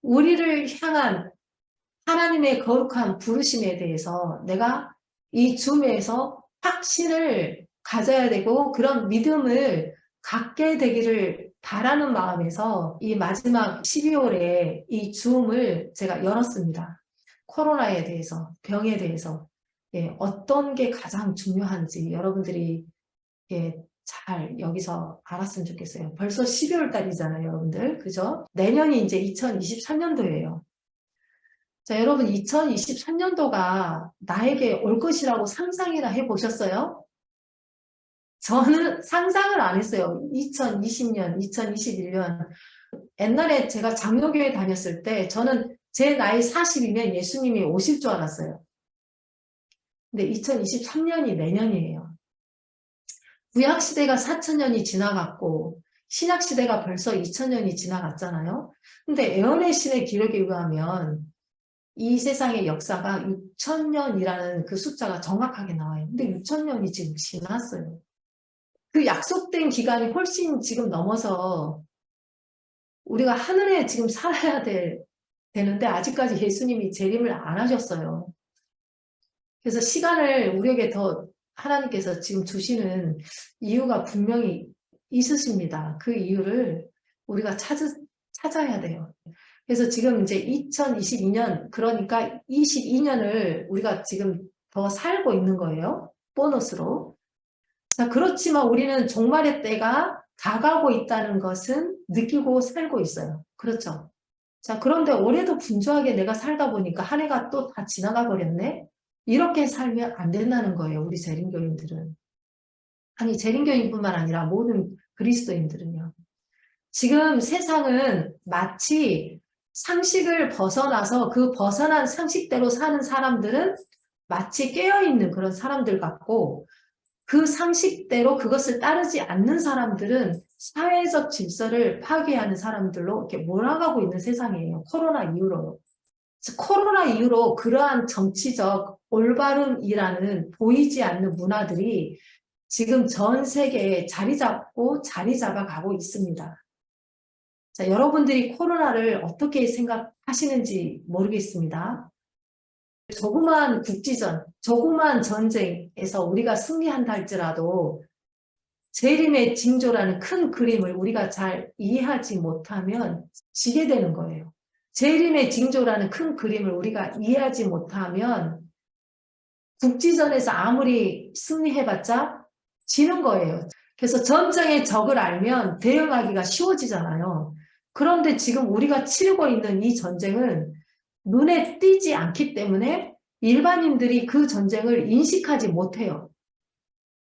우리를 향한 하나님의 거룩한 부르심에 대해서 내가 이 줌에서 확신을 가져야 되고 그런 믿음을 갖게 되기를 바라는 마음에서 이 마지막 12월에 이 줌을 제가 열었습니다. 코로나에 대해서, 병에 대해서 어떤 게 가장 중요한지 여러분들이 잘 여기서 알았으면 좋겠어요. 벌써 12월 달이잖아요, 여러분들. 그죠? 내년이 이제 2023년도예요. 자, 여러분 2023년도가 나에게 올 것이라고 상상이나 해보셨어요? 저는 상상을 안 했어요. 2020년, 2021년. 옛날에 제가 장로교회 다녔을 때 저는 제 나이 40이면 예수님이 오실 줄 알았어요. 근데 2023년이 내년이에요. 구약시대가 4000년이 지나갔고 신약시대가 벌써 2000년이 지나갔잖아요. 근데 에언의 신의 기록에 의하면 이 세상의 역사가 6000년이라는 그 숫자가 정확하게 나와요. 근데 6000년이 지금 지났어요. 그 약속된 기간이 훨씬 지금 넘어서 우리가 하늘에 지금 살아야 되는데 아직까지 예수님이 재림을 안 하셨어요. 그래서 시간을 우리에게 더 하나님께서 지금 주시는 이유가 분명히 있으십니다. 그 이유를 우리가 찾아야 돼요. 그래서 지금 이제 2022년, 그러니까 22년을 우리가 지금 더 살고 있는 거예요. 보너스로. 자, 그렇지만 우리는 종말의 때가 다가오고 있다는 것은 느끼고 살고 있어요. 그렇죠? 자, 그런데 올해도 분주하게 내가 살다 보니까 한 해가 또 다 지나가 버렸네? 이렇게 살면 안 된다는 거예요. 우리 재림교인들은. 아니, 재림교인뿐만 아니라 모든 그리스도인들은요. 지금 세상은 마치 상식을 벗어나서 그 벗어난 상식대로 사는 사람들은 마치 깨어있는 그런 사람들 같고 그 상식대로 그것을 따르지 않는 사람들은 사회적 질서를 파괴하는 사람들로 이렇게 몰아가고 있는 세상이에요. 코로나 이후로. 코로나 이후로 그러한 정치적 올바름이라는 보이지 않는 문화들이 지금 전 세계에 자리 잡아가고 있습니다. 자, 여러분들이 코로나를 어떻게 생각하시는지 모르겠습니다. 조그만 국지전, 조그만 전쟁에서 우리가 승리한다 할지라도 재림의 징조라는 큰 그림을 우리가 잘 이해하지 못하면 지게 되는 거예요. 재림의 징조라는 큰 그림을 우리가 이해하지 못하면 국지전에서 아무리 승리해봤자 지는 거예요. 그래서 전쟁의 적을 알면 대응하기가 쉬워지잖아요. 그런데 지금 우리가 치르고 있는 이 전쟁은 눈에 띄지 않기 때문에 일반인들이 그 전쟁을 인식하지 못해요.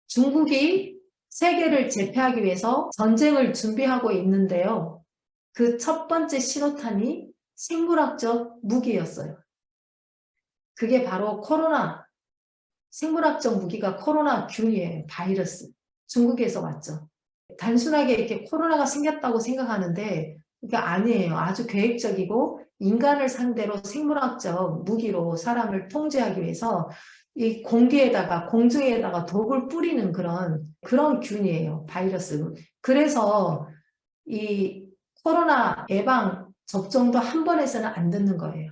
중국이 세계를 제패하기 위해서 전쟁을 준비하고 있는데요. 그 첫 번째 신호탄이 생물학적 무기였어요. 그게 바로 코로나, 생물학적 무기가 코로나균이에요. 바이러스. 중국에서 왔죠. 단순하게 이렇게 코로나가 생겼다고 생각하는데 그게 아니에요. 아주 계획적이고 인간을 상대로 생물학적 무기로 사람을 통제하기 위해서 이 공기에다가 공중에다가 독을 뿌리는 그런 균이에요. 바이러스. 그래서 이 코로나 예방 접종도 한 번 해서는 안 듣는 거예요.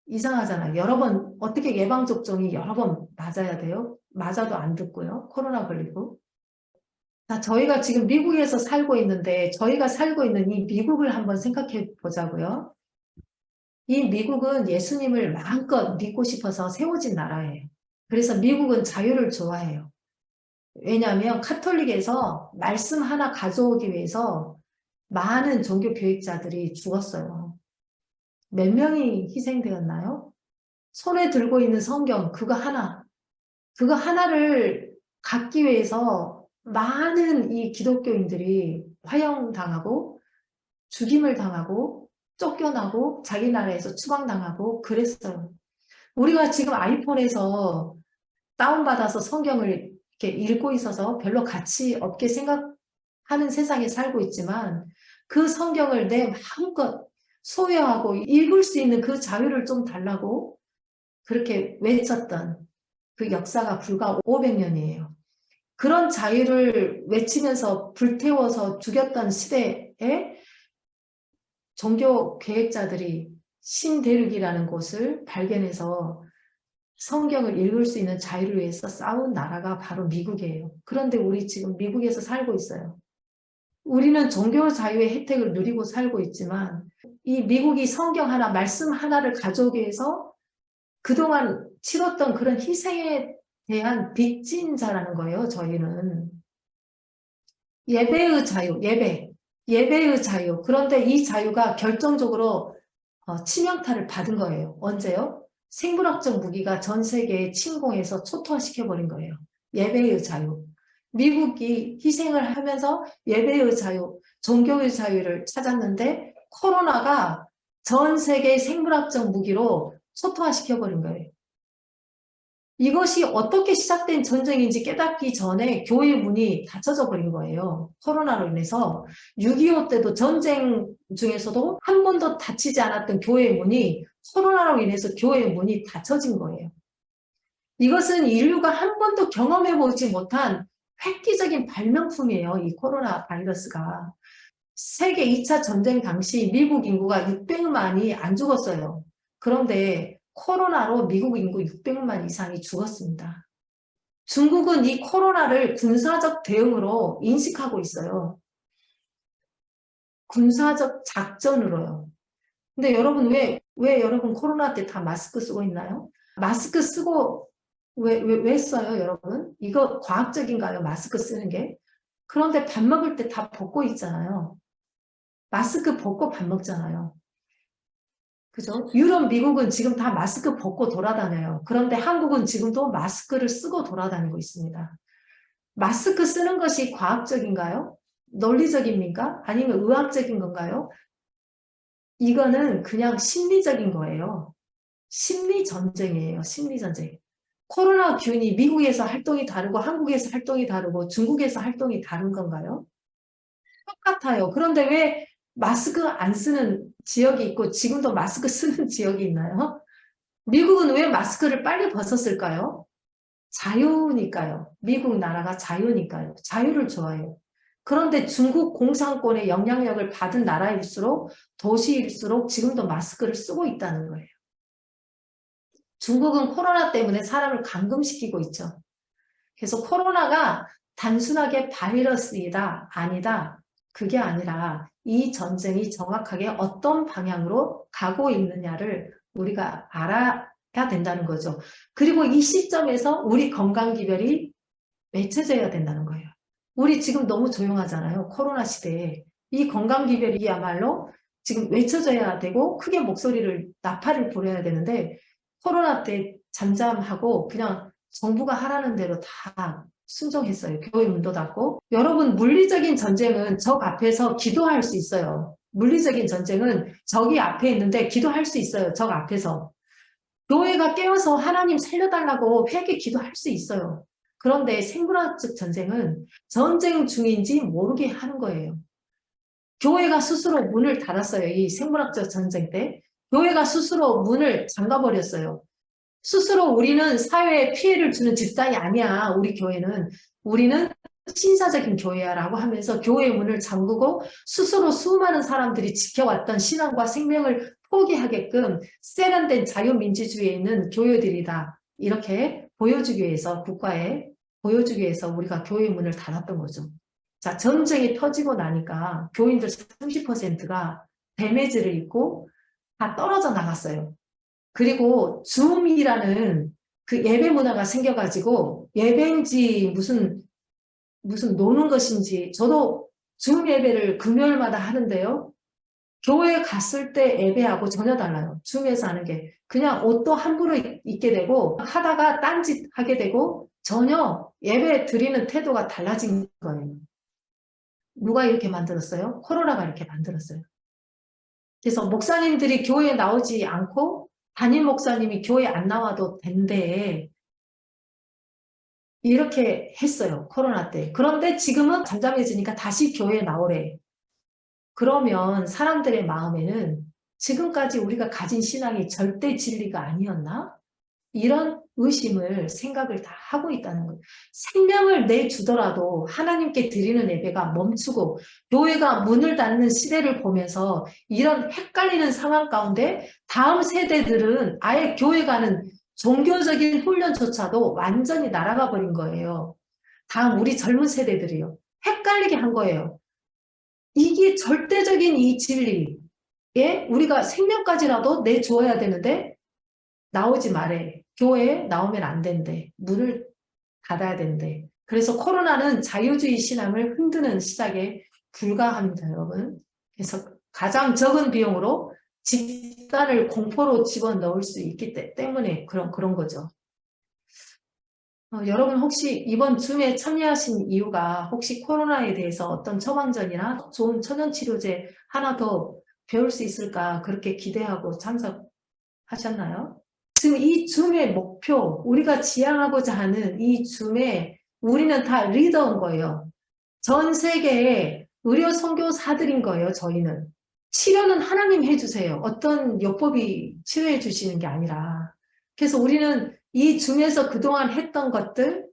이상하잖아요. 여러 번 어떻게 예방 접종이 여러 번 맞아야 돼요? 맞아도 안 듣고요. 코로나 걸리고. 자, 저희가 지금 미국에서 살고 있는데 저희가 살고 있는 이 미국을 한번 생각해 보자고요. 이 미국은 예수님을 마음껏 믿고 싶어서 세워진 나라예요. 그래서 미국은 자유를 좋아해요. 왜냐하면 카톨릭에서 말씀 하나 가져오기 위해서 많은 종교 교육자들이 죽었어요. 몇 명이 희생되었나요? 손에 들고 있는 성경 그거 하나를 갖기 위해서 많은 이 기독교인들이 화형당하고 죽임을 당하고 쫓겨나고 자기 나라에서 추방당하고 그랬어요. 우리가 지금 아이폰에서 다운받아서 성경을 이렇게 읽고 있어서 별로 가치 없게 생각하는 세상에 살고 있지만 그 성경을 내 마음껏 소유하고 읽을 수 있는 그 자유를 좀 달라고 그렇게 외쳤던 그 역사가 불과 500년이에요. 그런 자유를 외치면서 불태워서 죽였던 시대에 종교 계획자들이 신대륙이라는 곳을 발견해서 성경을 읽을 수 있는 자유를 위해서 싸운 나라가 바로 미국이에요. 그런데 우리 지금 미국에서 살고 있어요. 우리는 종교 자유의 혜택을 누리고 살고 있지만 이 미국이 성경 하나, 말씀 하나를 가져오기 위해서 그동안 치렀던 그런 희생에 대한 빚진 자라는 거예요. 저희는. 예배의 자유, 예배의 자유. 그런데 이 자유가 결정적으로 치명타를 받은 거예요. 언제요? 생물학적 무기가 전 세계에 침공해서 초토화시켜버린 거예요. 예배의 자유. 미국이 희생을 하면서 예배의 자유, 종교의 자유를 찾았는데 코로나가 전 세계의 생물학적 무기로 초토화시켜버린 거예요. 이것이 어떻게 시작된 전쟁인지 깨닫기 전에 교회 문이 닫혀져 버린 거예요. 코로나로 인해서 6.25 때도 전쟁 중에서도 한 번도 닫히지 않았던 교회 문이 코로나로 인해서 교회 문이 닫혀진 거예요. 이것은 인류가 한 번도 경험해보지 못한 획기적인 발명품이에요. 이 코로나 바이러스가. 세계 2차 전쟁 당시 미국 인구가 600만이 안 죽었어요. 그런데 코로나로 미국 인구 600만 이상이 죽었습니다. 중국은 이 코로나를 군사적 대응으로 인식하고 있어요. 군사적 작전으로요. 근데 여러분 왜 여러분 코로나 때 다 마스크 쓰고 있나요? 마스크 쓰고 왜 써요, 여러분? 이거 과학적인가요? 마스크 쓰는 게? 그런데 밥 먹을 때 다 벗고 있잖아요. 마스크 벗고 밥 먹잖아요. 그죠? 유럽, 미국은 지금 다 마스크 벗고 돌아다녀요. 그런데 한국은 지금도 마스크를 쓰고 돌아다니고 있습니다. 마스크 쓰는 것이 과학적인가요? 논리적입니까? 아니면 의학적인 건가요? 이거는 그냥 심리적인 거예요. 심리전쟁이에요. 심리전쟁. 코로나 균이 미국에서 활동이 다르고 한국에서 활동이 다르고 중국에서 활동이 다른 건가요? 똑같아요. 그런데 왜 마스크 안 쓰는 지역이 있고 지금도 마스크 쓰는 지역이 있나요? 미국은 왜 마스크를 빨리 벗었을까요? 자유니까요. 미국 나라가 자유니까요. 자유를 좋아해요. 그런데 중국 공산권의 영향력을 받은 나라일수록 도시일수록 지금도 마스크를 쓰고 있다는 거예요. 중국은 코로나 때문에 사람을 감금시키고 있죠. 그래서 코로나가 단순하게 바이러스이다, 아니다. 그게 아니라 이 전쟁이 정확하게 어떤 방향으로 가고 있느냐를 우리가 알아야 된다는 거죠. 그리고 이 시점에서 우리 건강기별이 맺혀져야 된다는 거예요. 우리 지금 너무 조용하잖아요. 코로나 시대에. 이 건강기별이야말로 지금 외쳐져야 되고 크게 목소리를 나팔을 불어야 되는데 코로나 때 잠잠하고 그냥 정부가 하라는 대로 다 순종했어요. 교회 문도 닫고. 여러분 물리적인 전쟁은 적 앞에서 기도할 수 있어요. 물리적인 전쟁은 적이 앞에 있는데 기도할 수 있어요. 적 앞에서. 교회가 깨어서 하나님 살려달라고 회개 기도할 수 있어요. 그런데 생물학적 전쟁은 전쟁 중인지 모르게 하는 거예요. 교회가 스스로 문을 닫았어요. 이 생물학적 전쟁 때. 교회가 스스로 문을 잠가버렸어요. 스스로 우리는 사회에 피해를 주는 집단이 아니야. 우리 교회는. 우리는 신사적인 교회야라고 하면서 교회의 문을 잠그고 스스로 수많은 사람들이 지켜왔던 신앙과 생명을 포기하게끔 세련된 자유민주주의에 있는 교회들이다. 이렇게 보여주기 위해서 국가에 보여주기 위해서 우리가 교회의 문을 닫았던 거죠. 자, 전쟁이 터지고 나니까 교인들 30%가 데미지를 입고 다 떨어져 나갔어요. 그리고 줌이라는 그 예배 문화가 생겨가지고 예배인지 무슨 노는 것인지 저도 줌 예배를 금요일마다 하는데요. 교회 갔을 때 예배하고 전혀 달라요. 줌에서 하는 게. 그냥 옷도 함부로 입게 되고 하다가 딴짓 하게 되고 전혀 예배 드리는 태도가 달라진 거예요. 누가 이렇게 만들었어요? 코로나가 이렇게 만들었어요. 그래서 목사님들이 교회에 나오지 않고 담임 목사님이 교회 안 나와도 된대. 이렇게 했어요. 코로나 때. 그런데 지금은 잠잠해지니까 다시 교회에 나오래. 그러면 사람들의 마음에는 지금까지 우리가 가진 신앙이 절대 진리가 아니었나? 이런 의심을 생각을 다 하고 있다는 거예요. 생명을 내주더라도 하나님께 드리는 예배가 멈추고 교회가 문을 닫는 시대를 보면서 이런 헷갈리는 상황 가운데 다음 세대들은 아예 교회 가는 종교적인 훈련조차도 완전히 날아가 버린 거예요. 다음 우리 젊은 세대들이요. 헷갈리게 한 거예요. 이게 절대적인 이 진리에 우리가 생명까지라도 내주어야 되는데 나오지 말래. 교회에 나오면 안 된대. 문을 닫아야 된대. 그래서 코로나는 자유주의 신앙을 흔드는 시작에 불과합니다, 여러분. 그래서 가장 적은 비용으로 집단을 공포로 집어넣을 수 있기 때문에 그런 거죠. 여러분 혹시 이번 줌에 참여하신 이유가 혹시 코로나에 대해서 어떤 처방전이나 좋은 천연치료제 하나 더 배울 수 있을까 그렇게 기대하고 참석하셨나요? 지금 이 줌의 목표, 우리가 지향하고자 하는 이 줌에 우리는 다 리더인 거예요. 전 세계의 의료 선교사들인 거예요, 저희는. 치료는 하나님 해주세요. 어떤 요법이 치료해 주시는 게 아니라. 그래서 우리는 이 줌에서 그동안 했던 것들,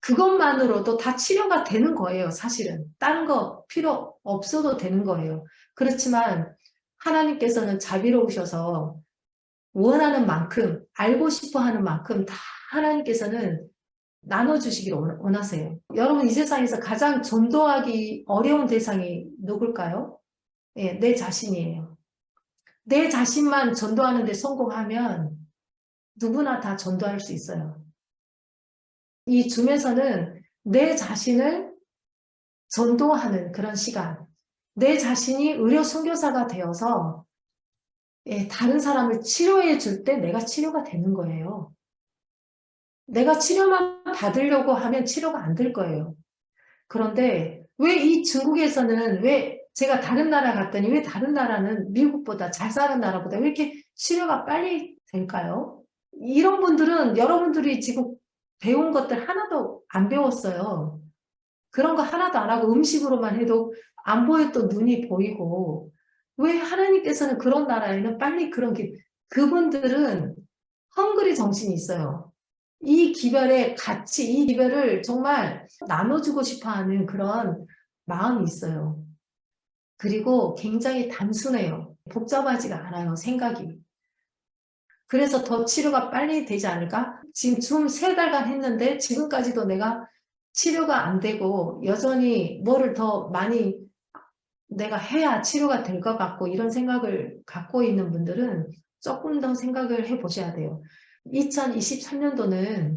그것만으로도 다 치료가 되는 거예요, 사실은. 다른 거 필요 없어도 되는 거예요. 그렇지만 하나님께서는 자비로우셔서 원하는 만큼, 알고 싶어 하는 만큼 다 하나님께서는 나눠주시기를 원하세요. 여러분, 이 세상에서 가장 전도하기 어려운 대상이 누굴까요? 예, 내 자신이에요. 내 자신만 전도하는 데 성공하면 누구나 다 전도할 수 있어요. 이 줌에서는 내 자신을 전도하는 그런 시간, 내 자신이 의료 선교사가 되어서 다른 사람을 치료해 줄 때 내가 치료가 되는 거예요. 내가 치료만 받으려고 하면 치료가 안 될 거예요. 그런데 왜 이 중국에서는 왜 제가 다른 나라 갔더니 왜 다른 나라는 미국보다 잘 사는 나라보다 왜 이렇게 치료가 빨리 될까요? 이런 분들은 여러분들이 지금 배운 것들 하나도 안 배웠어요. 그런 거 하나도 안 하고 음식으로만 해도 안 보였던 눈이 보이고 왜 하나님께서는 그런 나라에는 빨리 그런 게 그분들은 헝그리 정신이 있어요. 이 기별의 가치, 이 기별을 정말 나눠주고 싶어하는 그런 마음이 있어요. 그리고 굉장히 단순해요. 복잡하지가 않아요, 생각이. 그래서 더 치료가 빨리 되지 않을까? 지금 줌 3달간 했는데 지금까지도 내가 치료가 안 되고 여전히 뭐를 더 많이 내가 해야 치료가 될 것 같고 이런 생각을 갖고 있는 분들은 조금 더 생각을 해보셔야 돼요. 2023년도는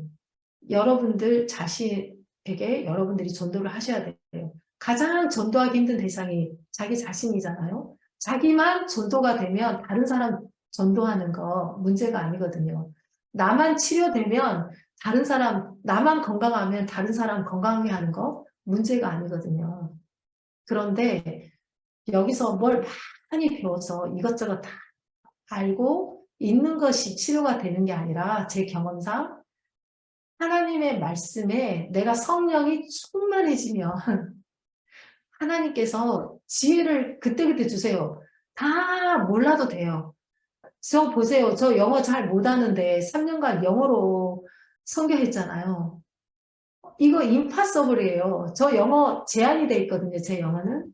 여러분들 자신에게 여러분들이 전도를 하셔야 돼요. 가장 전도하기 힘든 대상이 자기 자신이잖아요. 자기만 전도가 되면 다른 사람 전도하는 거 문제가 아니거든요. 나만 치료되면 다른 사람, 나만 건강하면 다른 사람 건강하게 하는 거 문제가 아니거든요. 그런데 여기서 뭘 많이 배워서 이것저것 다 알고 있는 것이 치료가 되는 게 아니라 제 경험상 하나님의 말씀에 내가 성령이 충만해지면 하나님께서 지혜를 그때그때 주세요. 다 몰라도 돼요. 저 보세요. 저 영어 잘 못하는데 3년간 영어로 선교했잖아요. 이거 임파서블이에요. 저 영어 제한이 돼 있거든요. 제 영어는.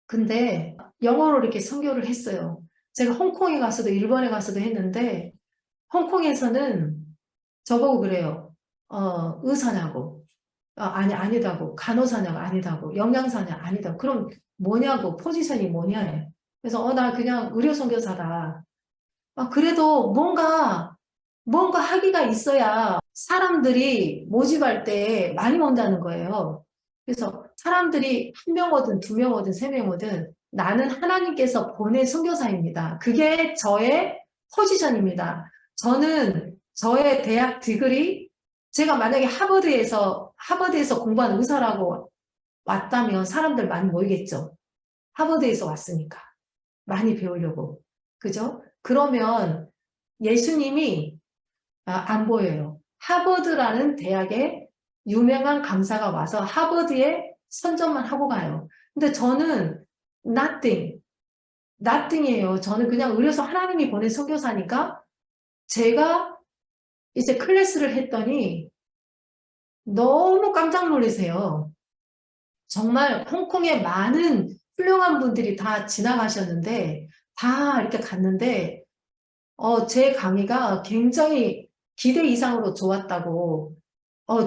근데 영어로 이렇게 선교를 했어요. 제가 홍콩에 가서도 일본에 가서도 했는데 홍콩에서는 저보고 그래요. 의사냐고. 아니다고. 간호사냐고. 아니다고. 영양사냐. 아니다고. 그럼 뭐냐고. 포지션이 뭐냐. 그래서 나 그냥 의료선교사다. 그래도 뭔가 하기가 있어야 사람들이 모집할 때 많이 온다는 거예요. 그래서 사람들이 1명 오든 2명 오든 3명 오든 나는 하나님께서 보낸 선교사입니다. 그게 저의 포지션입니다. 저는 저의 대학 디그리 제가 만약에 하버드에서 공부한 의사라고 왔다면 사람들 많이 모이겠죠. 하버드에서 왔으니까 많이 배우려고. 그죠? 그러면 예수님이 안 보여요. 하버드라는 대학에 유명한 강사가 와서 하버드에 선전만 하고 가요. 근데 저는 nothing이에요. 저는 그냥 의료소 하나님이 보낸 선교사니까 제가 이제 클래스를 했더니 너무 깜짝 놀라세요. 정말 홍콩에 많은 훌륭한 분들이 다 지나가셨는데 다 이렇게 갔는데 제 강의가 굉장히 기대 이상으로 좋았다고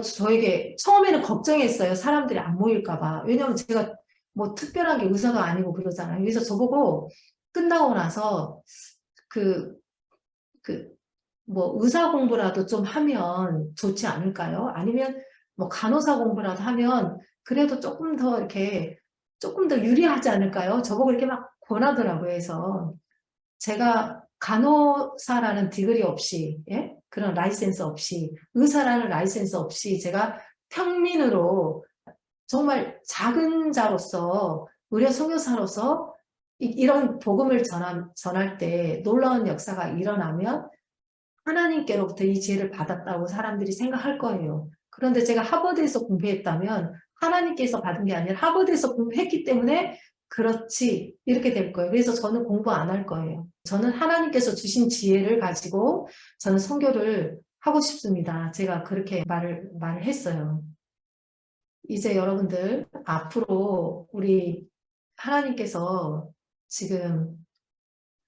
저에게 처음에는 걱정했어요. 사람들이 안 모일까 봐. 왜냐면 제가 뭐 특별한 게 의사가 아니고 그러잖아요. 그래서 저보고 끝나고 나서 뭐 의사 공부라도 좀 하면 좋지 않을까요? 아니면 뭐 간호사 공부라도 하면 그래도 조금 더 유리하지 않을까요? 저보고 이렇게 막 권하더라고요. 그래서 제가 간호사라는 디그리 없이, 예? 그런 라이센스 없이, 의사라는 라이센스 없이 제가 평민으로 정말 작은 자로서, 의료 선교사로서 이런 복음을 전할 때 놀라운 역사가 일어나면 하나님께로부터 이 지혜를 받았다고 사람들이 생각할 거예요. 그런데 제가 하버드에서 공부했다면 하나님께서 받은 게 아니라 하버드에서 공부했기 때문에 그렇지 이렇게 될 거예요. 그래서 저는 공부 안 할 거예요. 저는 하나님께서 주신 지혜를 가지고 저는 선교를 하고 싶습니다. 제가 그렇게 말을 했어요. 이제 여러분들 앞으로 우리 하나님께서 지금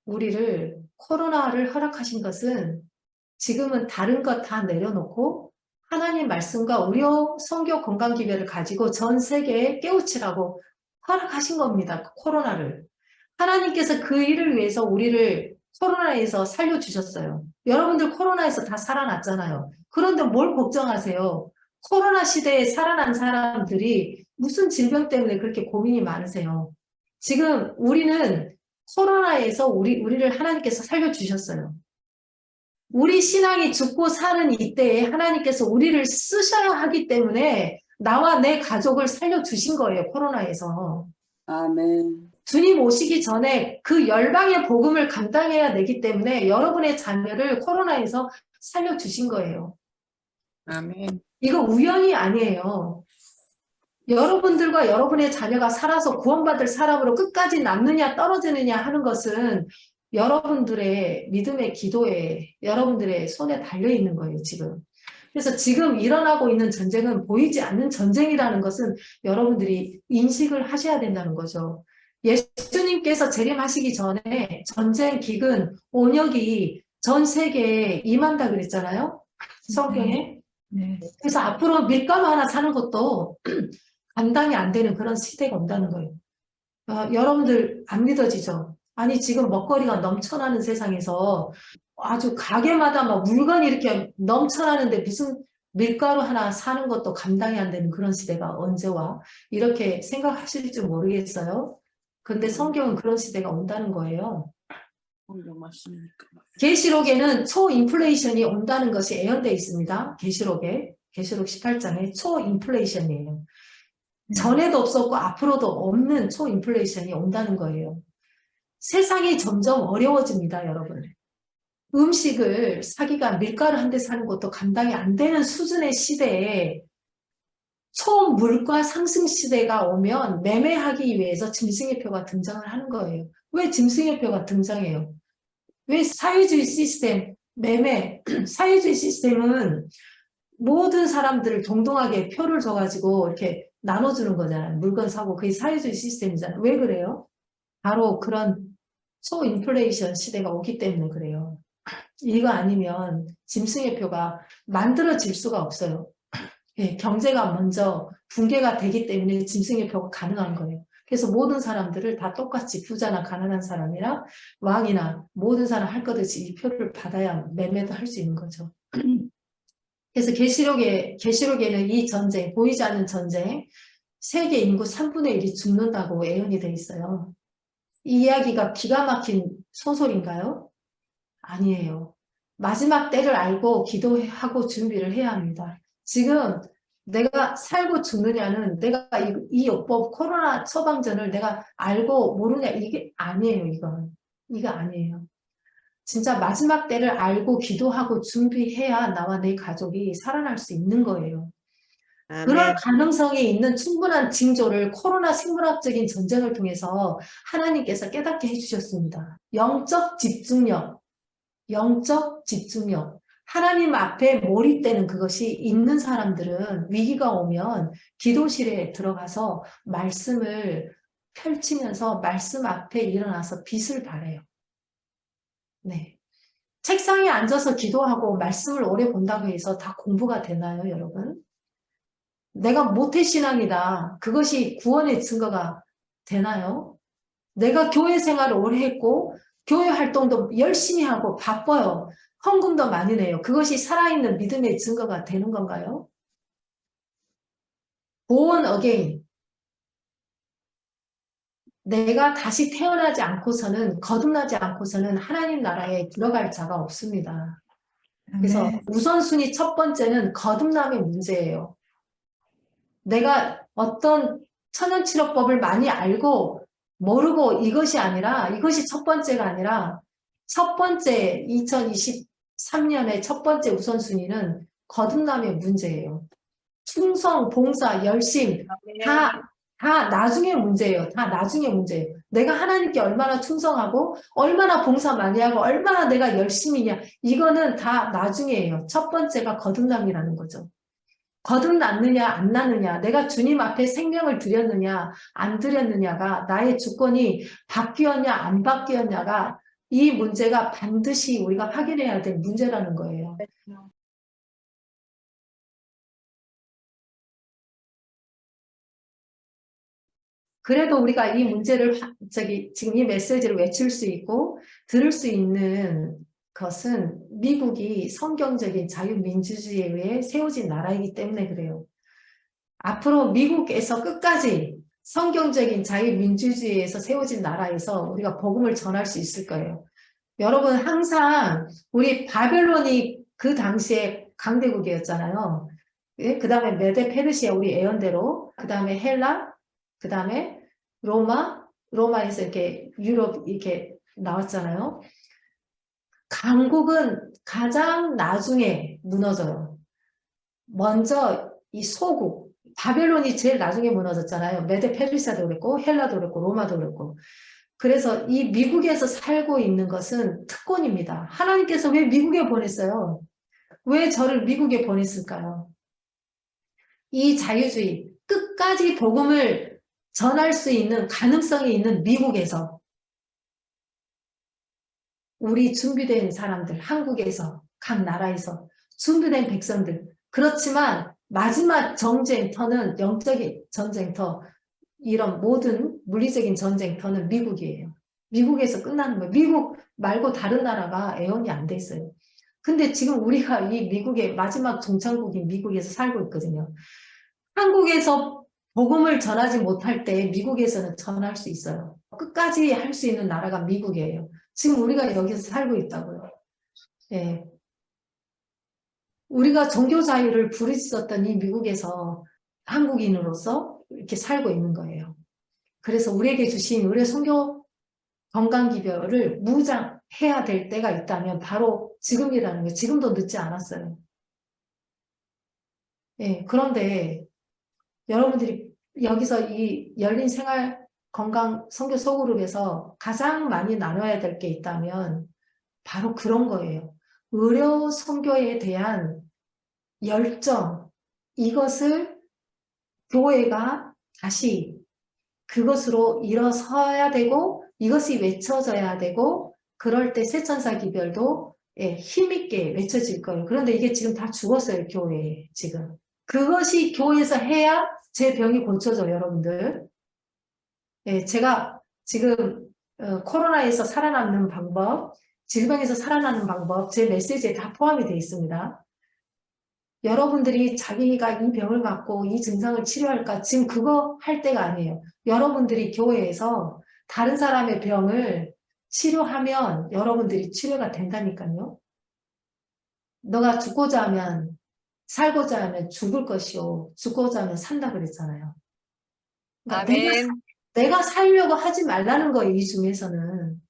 우리를 코로나를 허락하신 것은 지금은 다른 것 다 내려놓고 하나님 말씀과 의료 선교 건강기별을 가지고 전 세계에 깨우치라고 허락하신 겁니다. 코로나를. 하나님께서 그 일을 위해서 우리를 코로나에서 살려주셨어요. 여러분들 코로나에서 다 살아났잖아요. 그런데 뭘 걱정하세요? 코로나 시대에 살아난 사람들이 무슨 질병 때문에 그렇게 고민이 많으세요? 지금 우리는 코로나에서 우리를 하나님께서 살려주셨어요. 우리 신앙이 죽고 사는 이때에 하나님께서 우리를 쓰셔야 하기 때문에 나와 내 가족을 살려주신 거예요. 코로나에서. 아멘. 주님 오시기 전에 그 열방의 복음을 감당해야 되기 때문에 여러분의 자녀를 코로나에서 살려주신 거예요. 아멘. 이거 우연이 아니에요. 여러분들과 여러분의 자녀가 살아서 구원받을 사람으로 끝까지 남느냐 떨어지느냐 하는 것은 여러분들의 믿음의 기도에 여러분들의 손에 달려있는 거예요. 지금. 그래서 지금 일어나고 있는 전쟁은 보이지 않는 전쟁이라는 것은 여러분들이 인식을 하셔야 된다는 거죠. 예수님께서 재림하시기 전에 전쟁, 기근, 온역이 전 세계에 임한다 그랬잖아요. 성경에. 네. 그래서 앞으로 밀가루 하나 사는 것도 감당이 안 되는 그런 시대가 온다는 거예요. 여러분들 안 믿어지죠? 아니 지금 먹거리가 넘쳐나는 세상에서 아주 가게마다 막 물건이 이렇게 넘쳐나는데 무슨 밀가루 하나 사는 것도 감당이 안 되는 그런 시대가 언제 와? 이렇게 생각하실지 모르겠어요. 근데 성경은 그런 시대가 온다는 거예요. 맞습니까? 계시록에는 초인플레이션이 온다는 것이 예언되어 있습니다. 계시록 18장에 초인플레이션이에요. 전에도 없었고 앞으로도 없는 초인플레이션이 온다는 거예요. 세상이 점점 어려워집니다, 여러분. 음식을 사기가 밀가루 한 대 사는 것도 감당이 안 되는 수준의 시대에 초물가 상승 시대가 오면 매매하기 위해서 짐승의표가 등장을 하는 거예요. 왜 짐승의표가 등장해요? 왜 사회주의 시스템, 매매, 사회주의 시스템은 모든 사람들을 동등하게 표를 줘가지고 이렇게 나눠주는 거잖아요. 물건 사고 그게 사회주의 시스템이잖아요. 왜 그래요? 바로 그런 초인플레이션 시대가 오기 때문에 그래요. 이거 아니면 짐승의 표가 만들어질 수가 없어요. 예, 경제가 먼저 붕괴가 되기 때문에 짐승의 표가 가능한 거예요. 그래서 모든 사람들을 다 똑같이 부자나 가난한 사람이나 왕이나 모든 사람 할 것 없이 이 표를 받아야 매매도 할 수 있는 거죠. 그래서 계시록에는 이 전쟁, 보이지 않는 전쟁, 세계 인구 3분의 1이 죽는다고 예언이 돼 있어요. 이 이야기가 기가 막힌 소설인가요? 아니에요. 마지막 때를 알고 기도하고 준비를 해야 합니다. 지금 내가 살고 죽느냐는 내가 이 요법 코로나 처방전을 내가 알고 모르냐 이게 아니에요. 이거 아니에요. 진짜 마지막 때를 알고 기도하고 준비해야 나와 내 가족이 살아날 수 있는 거예요. 그럴 가능성이 있는 충분한 징조를 코로나 생물학적인 전쟁을 통해서 하나님께서 깨닫게 해주셨습니다. 영적 집중력. 하나님 앞에 몰입되는 그것이 있는 사람들은 위기가 오면 기도실에 들어가서 말씀을 펼치면서 말씀 앞에 일어나서 빛을 발해요. 네. 책상에 앉아서 기도하고 말씀을 오래 본다고 해서 다 공부가 되나요, 여러분? 내가 모태신앙이다. 그것이 구원의 증거가 되나요? 내가 교회 생활을 오래 했고 교회 활동도 열심히 하고 바빠요. 헌금도 많이 내요. 그것이 살아있는 믿음의 증거가 되는 건가요? born again. 내가 다시 태어나지 않고서는 거듭나지 않고서는 하나님 나라에 들어갈 자가 없습니다. 그래서 우선순위 첫 번째는 거듭남의 문제예요. 내가 어떤 천연치료법을 많이 알고 모르고 이것이 첫 번째가 아니라 첫 번째 2023년의 첫 번째 우선순위는 거듭남의 문제예요. 충성, 봉사, 열심 다 나중에 문제예요. 다 나중에 문제예요. 내가 하나님께 얼마나 충성하고 얼마나 봉사 많이 하고 얼마나 내가 열심히냐 이거는 다 나중이에요. 첫 번째가 거듭남이라는 거죠. 거듭났느냐 안 났느냐 내가 주님 앞에 생명을 드렸느냐 안 드렸느냐가 나의 주권이 바뀌었냐 안 바뀌었냐가 이 문제가 반드시 우리가 확인해야 될 문제라는 거예요. 그래도 우리가 이 문제를 지금 이 메시지를 외칠 수 있고 들을 수 있는 것은 미국이 성경적인 자유민주주의에 의해 세워진 나라이기 때문에 그래요. 앞으로 미국에서 끝까지 성경적인 자유민주주의에서 세워진 나라에서 우리가 복음을 전할 수 있을 거예요. 여러분 항상 우리 바벨론이 그 당시에 강대국이었잖아요. 예? 그 다음에 메데 페르시아 우리 예언대로 그 다음에 헬라 그 다음에 로마에서 이렇게 유럽 이렇게 나왔잖아요. 강국은 가장 나중에 무너져요. 먼저 이 소국, 바벨론이 제일 나중에 무너졌잖아요. 메데 페르시아도 그랬고 헬라도 그랬고 로마도 그랬고. 그래서 이 미국에서 살고 있는 것은 특권입니다. 하나님께서 왜 미국에 보냈어요? 왜 저를 미국에 보냈을까요? 이 자유주의, 끝까지 복음을 전할 수 있는 가능성이 있는 미국에서 우리 준비된 사람들, 한국에서 각 나라에서 준비된 백성들 그렇지만 마지막 전쟁터는 영적인 전쟁터 이런 모든 물리적인 전쟁터는 미국이에요. 미국에서 끝나는 거예요. 미국 말고 다른 나라가 애원이 안 돼 있어요. 근데 지금 우리가 이 미국의 마지막 종착국인 미국에서 살고 있거든요. 한국에서 복음을 전하지 못할 때 미국에서는 전할 수 있어요. 끝까지 할 수 있는 나라가 미국이에요. 지금 우리가 여기서 살고 있다고요. 예. 우리가 종교 자유를 부르짖었던 이 미국에서 한국인으로서 이렇게 살고 있는 거예요. 그래서 우리에게 주신 의료 선교 건강기별을 무장해야 될 때가 있다면 바로 지금이라는 거예요. 지금도 늦지 않았어요. 예, 그런데 여러분들이 여기서 이 열린 생활 건강 선교 소그룹에서 가장 많이 나눠야 될 게 있다면 바로 그런 거예요. 의료 선교에 대한 열정, 이것을 교회가 다시 그것으로 일어서야 되고 이것이 외쳐져야 되고 그럴 때 새천사 기별도 힘있게 외쳐질 거예요. 그런데 이게 지금 다 죽었어요. 교회에 지금. 그것이 교회에서 해야 제 병이 고쳐져요. 여러분들. 제가 지금 코로나에서 살아남는 방법, 질병에서 살아나는 방법, 제 메시지에 다 포함이 되어 있습니다. 여러분들이 자기가 이 병을 갖고 이 증상을 치료할까? 지금 그거 할 때가 아니에요. 여러분들이 교회에서 다른 사람의 병을 치료하면 여러분들이 치료가 된다니까요. 너가 죽고자 하면 살고자 하면 죽을 것이요. 죽고자 하면 산다 그랬잖아요. 그러니까 아멘. 내가 살려고 하지 말라는 거예요. 이 중에서는.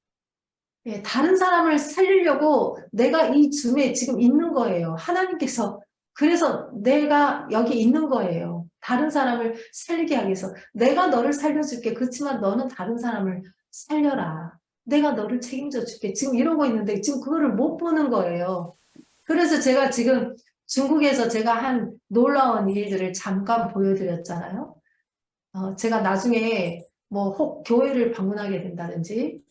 다른 사람을 살리려고 내가 이 줌에 지금 있는 거예요. 하나님께서 그래서 내가 여기 있는 거예요. 다른 사람을 살리게 하기 위해서. 내가 너를 살려줄게. 그렇지만 너는 다른 사람을 살려라. 내가 너를 책임져 줄게. 지금 이러고 있는데 지금 그거를 못 보는 거예요. 그래서 제가 지금 중국에서 제가 한 놀라운 일들을 잠깐 보여드렸잖아요. 제가 나중에 뭐 혹 교회를 방문하게 된다든지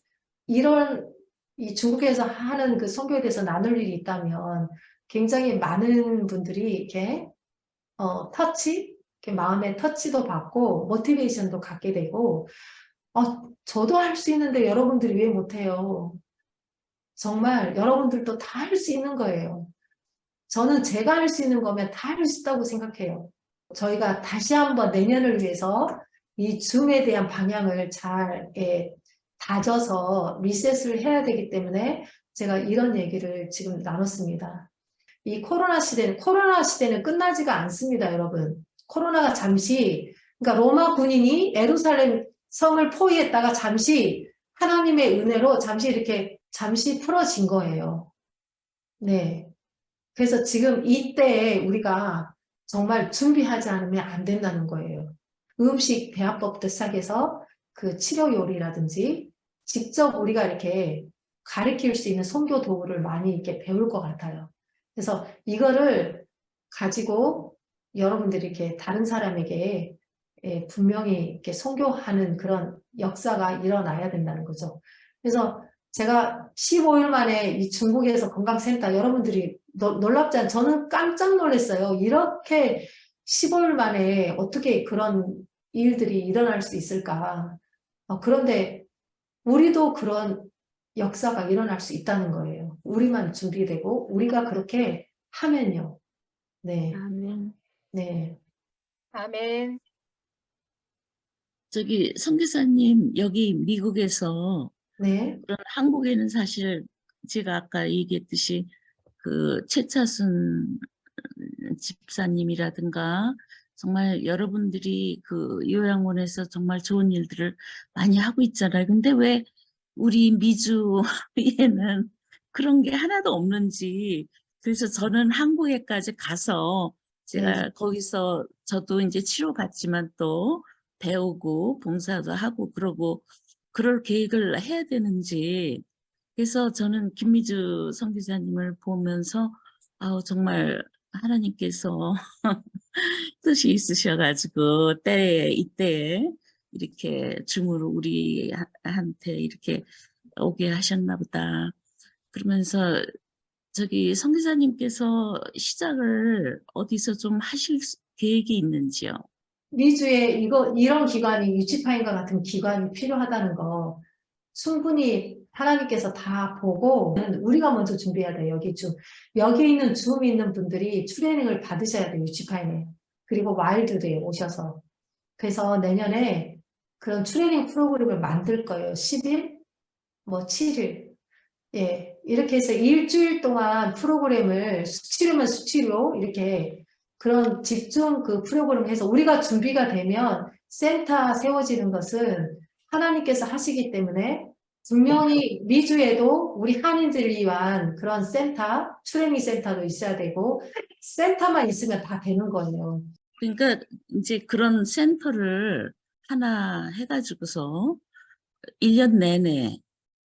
이런 이 중국에서 하는 그 선교에 대해서 나눌 일이 있다면 굉장히 많은 분들이 이렇게 이렇게 마음의 터치도 받고 모티베이션도 갖게 되고 저도 할 수 있는데 여러분들이 왜 못해요? 정말 여러분들도 다 할 수 있는 거예요. 저는 제가 할 수 있는 거면 다 할 수 있다고 생각해요. 저희가 다시 한번 내년을 위해서 이 줌에 대한 방향을 잘 다져서 리셋을 해야 되기 때문에 제가 이런 얘기를 지금 나눴습니다. 이 코로나 시대는 끝나지가 않습니다, 여러분. 코로나가 잠시, 그러니까 로마 군인이 예루살렘 성을 포위했다가 잠시 하나님의 은혜로 잠시 풀어진 거예요. 네. 그래서 지금 이때에 우리가 정말 준비하지 않으면 안 된다는 거예요. 음식 배합법부터 시작해서 그 치료 요리라든지 직접 우리가 이렇게 가르칠 수 있는 선교 도구를 많이 이렇게 배울 것 같아요. 그래서 이거를 가지고 여러분들이 이렇게 다른 사람에게 분명히 이렇게 선교하는 그런 역사가 일어나야 된다는 거죠. 그래서 제가 15일 만에 이 중국에서 건강센터 여러분들이 놀랍지 않아요? 저는 깜짝 놀랐어요. 이렇게 15일 만에 어떻게 그런 일들이 일어날 수 있을까? 그런데 우리도 그런 역사가 일어날 수 있다는 거예요. 우리만 준비되고 우리가 그렇게 하면요. 네, 아멘. 네, 아멘. 저기 선교사님 여기 미국에서 네, 그런 한국에는 사실 제가 아까 얘기했듯이 그 최차순 집사님이라든가 정말 여러분들이 그 요양원에서 정말 좋은 일들을 많이 하고 있잖아요. 근데 왜 우리 미주에는 그런 게 하나도 없는지. 그래서 저는 한국에까지 가서 네. 제가 거기서 저도 이제 치료받지만 또 배우고 봉사도 하고 그러고 그럴 계획을 해야 되는지. 그래서 저는 김미주 선교사님을 보면서 정말 하나님께서 뜻이 있으셔가지고 이때에 이렇게 줌으로 우리한테 이렇게 오게 하셨나 보다. 그러면서 저기 선교사님께서 시작을 어디서 좀 하실 계획이 있는지요? 미주에 이런 기관이 유치파인과 같은 기관이 필요하다는 거 충분히 하나님께서 다 보고 우리가 먼저 준비해야 돼요. 여기 있는 줌이 있는 분들이 트레이닝을 받으셔야 돼요. 유치파인에. 그리고 와일드에 오셔서. 그래서 내년에 그런 트레이닝 프로그램을 만들 거예요. 10일, 뭐 7일. 예, 이렇게 해서 일주일 동안 프로그램을 수치료면 수치료 이렇게 그런 집중 그 프로그램을 해서 우리가 준비가 되면 센터 세워지는 것은 하나님께서 하시기 때문에 분명히 미주에도 우리 한인들을 위한 그런 센터, 트레이닝 센터도 있어야 되고 센터만 있으면 다 되는 거예요. 그러니까 이제 그런 센터를 하나 해가지고서 1년 내내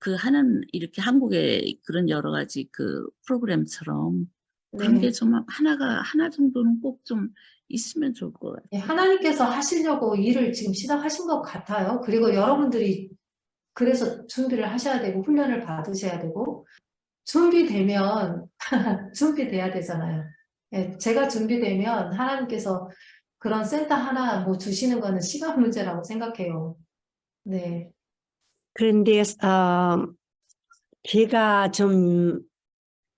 그 하는 이렇게 한국의 그런 여러 가지 그 프로그램처럼 그런 게 네. 좀 하나 정도는 꼭 좀 있으면 좋을 것 같아요. 예, 하나님께서 하시려고 일을 지금 시작하신 것 같아요. 그리고 여러분들이 그래서 준비를 하셔야 되고 훈련을 받으셔야 되고 준비되면 준비돼야 되잖아요. 예, 제가 준비되면 하나님께서 그런 센터 하나 뭐 주시는 거는 시간 문제라고 생각해요. 네. 그런데 제가 좀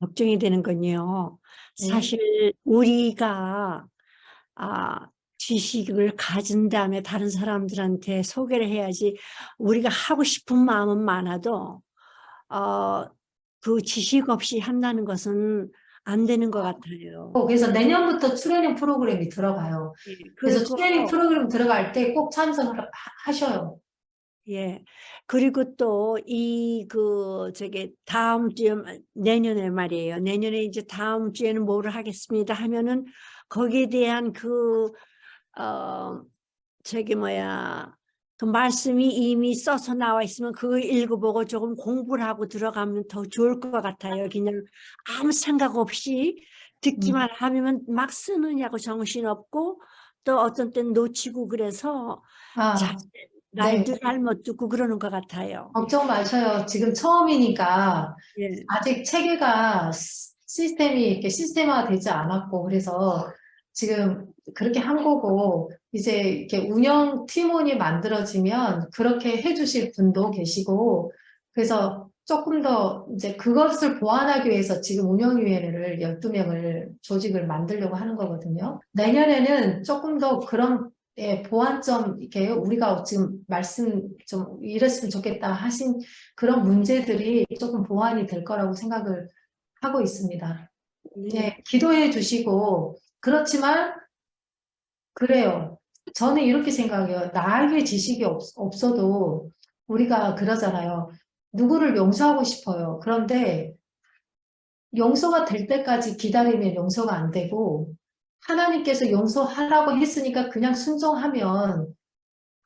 걱정이 되는 건요. 네. 사실 우리가 지식을 가진 다음에 다른 사람들한테 소개를 해야지 우리가 하고 싶은 마음은 많아도 그 지식 없이 한다는 것은 안 되는 것 같아요. 그래서 내년부터 트레이닝 프로그램이 들어가요. 예, 그래서 그리고 트레이닝 프로그램 들어갈 때 꼭 참석을 하셔요. 예. 그리고 또 다음 주에 내년에 말이에요. 내년에 이제 다음 주에는 뭐를 하겠습니다 하면은 거기에 대한 그 말씀이 이미 써서 나와 있으면 그거 읽어보고 조금 공부를 하고 들어가면 더 좋을 것 같아요. 그냥 아무 생각 없이 듣기만 하면 막 쓰느냐고 정신없고 또 어떤 때는 놓치고 그래서 아, 네. 말도 잘못 듣고 그러는 것 같아요. 걱정 마셔요. 지금 처음이니까 예. 아직 체계가 시스템이 이렇게 시스템화 되지 않았고 그래서 지금 그렇게 한 거고 이제 이렇게 운영 팀원이 만들어지면 그렇게 해주실 분도 계시고 그래서 조금 더 이제 그것을 보완하기 위해서 지금 운영위원회를 12명을 조직을 만들려고 하는 거거든요. 내년에는 조금 더 그런 보완점 이렇게 우리가 지금 말씀 좀 이랬으면 좋겠다 하신 그런 문제들이 조금 보완이 될 거라고 생각을 하고 있습니다. 네, 기도해 주시고 그렇지만 그래요. 저는 이렇게 생각해요. 나에게 지식이 없어도 우리가 그러잖아요. 누구를 용서하고 싶어요. 그런데 용서가 될 때까지 기다리면 용서가 안 되고 하나님께서 용서하라고 했으니까 그냥 순종하면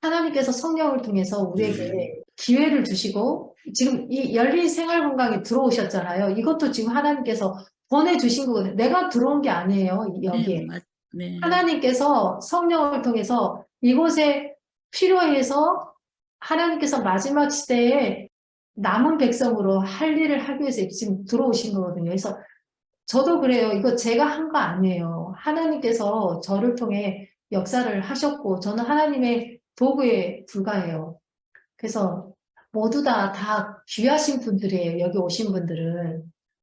하나님께서 성령을 통해서 우리에게 기회를 주시고 지금 이 열린 생활 건강에 들어오셨잖아요. 이것도 지금 하나님께서 보내주신 거거든요. 내가 들어온 게 아니에요. 여기에. 네. 하나님께서 성령을 통해서 이곳에 필요해서 하나님께서 마지막 시대에 남은 백성으로 할 일을 하기 위해서 지금 들어오신 거거든요. 그래서 저도 그래요. 이거 제가 한 거 아니에요. 하나님께서 저를 통해 역사를 하셨고 저는 하나님의 도구에 불과해요. 그래서 모두 다 귀하신 분들이에요. 여기 오신 분들은.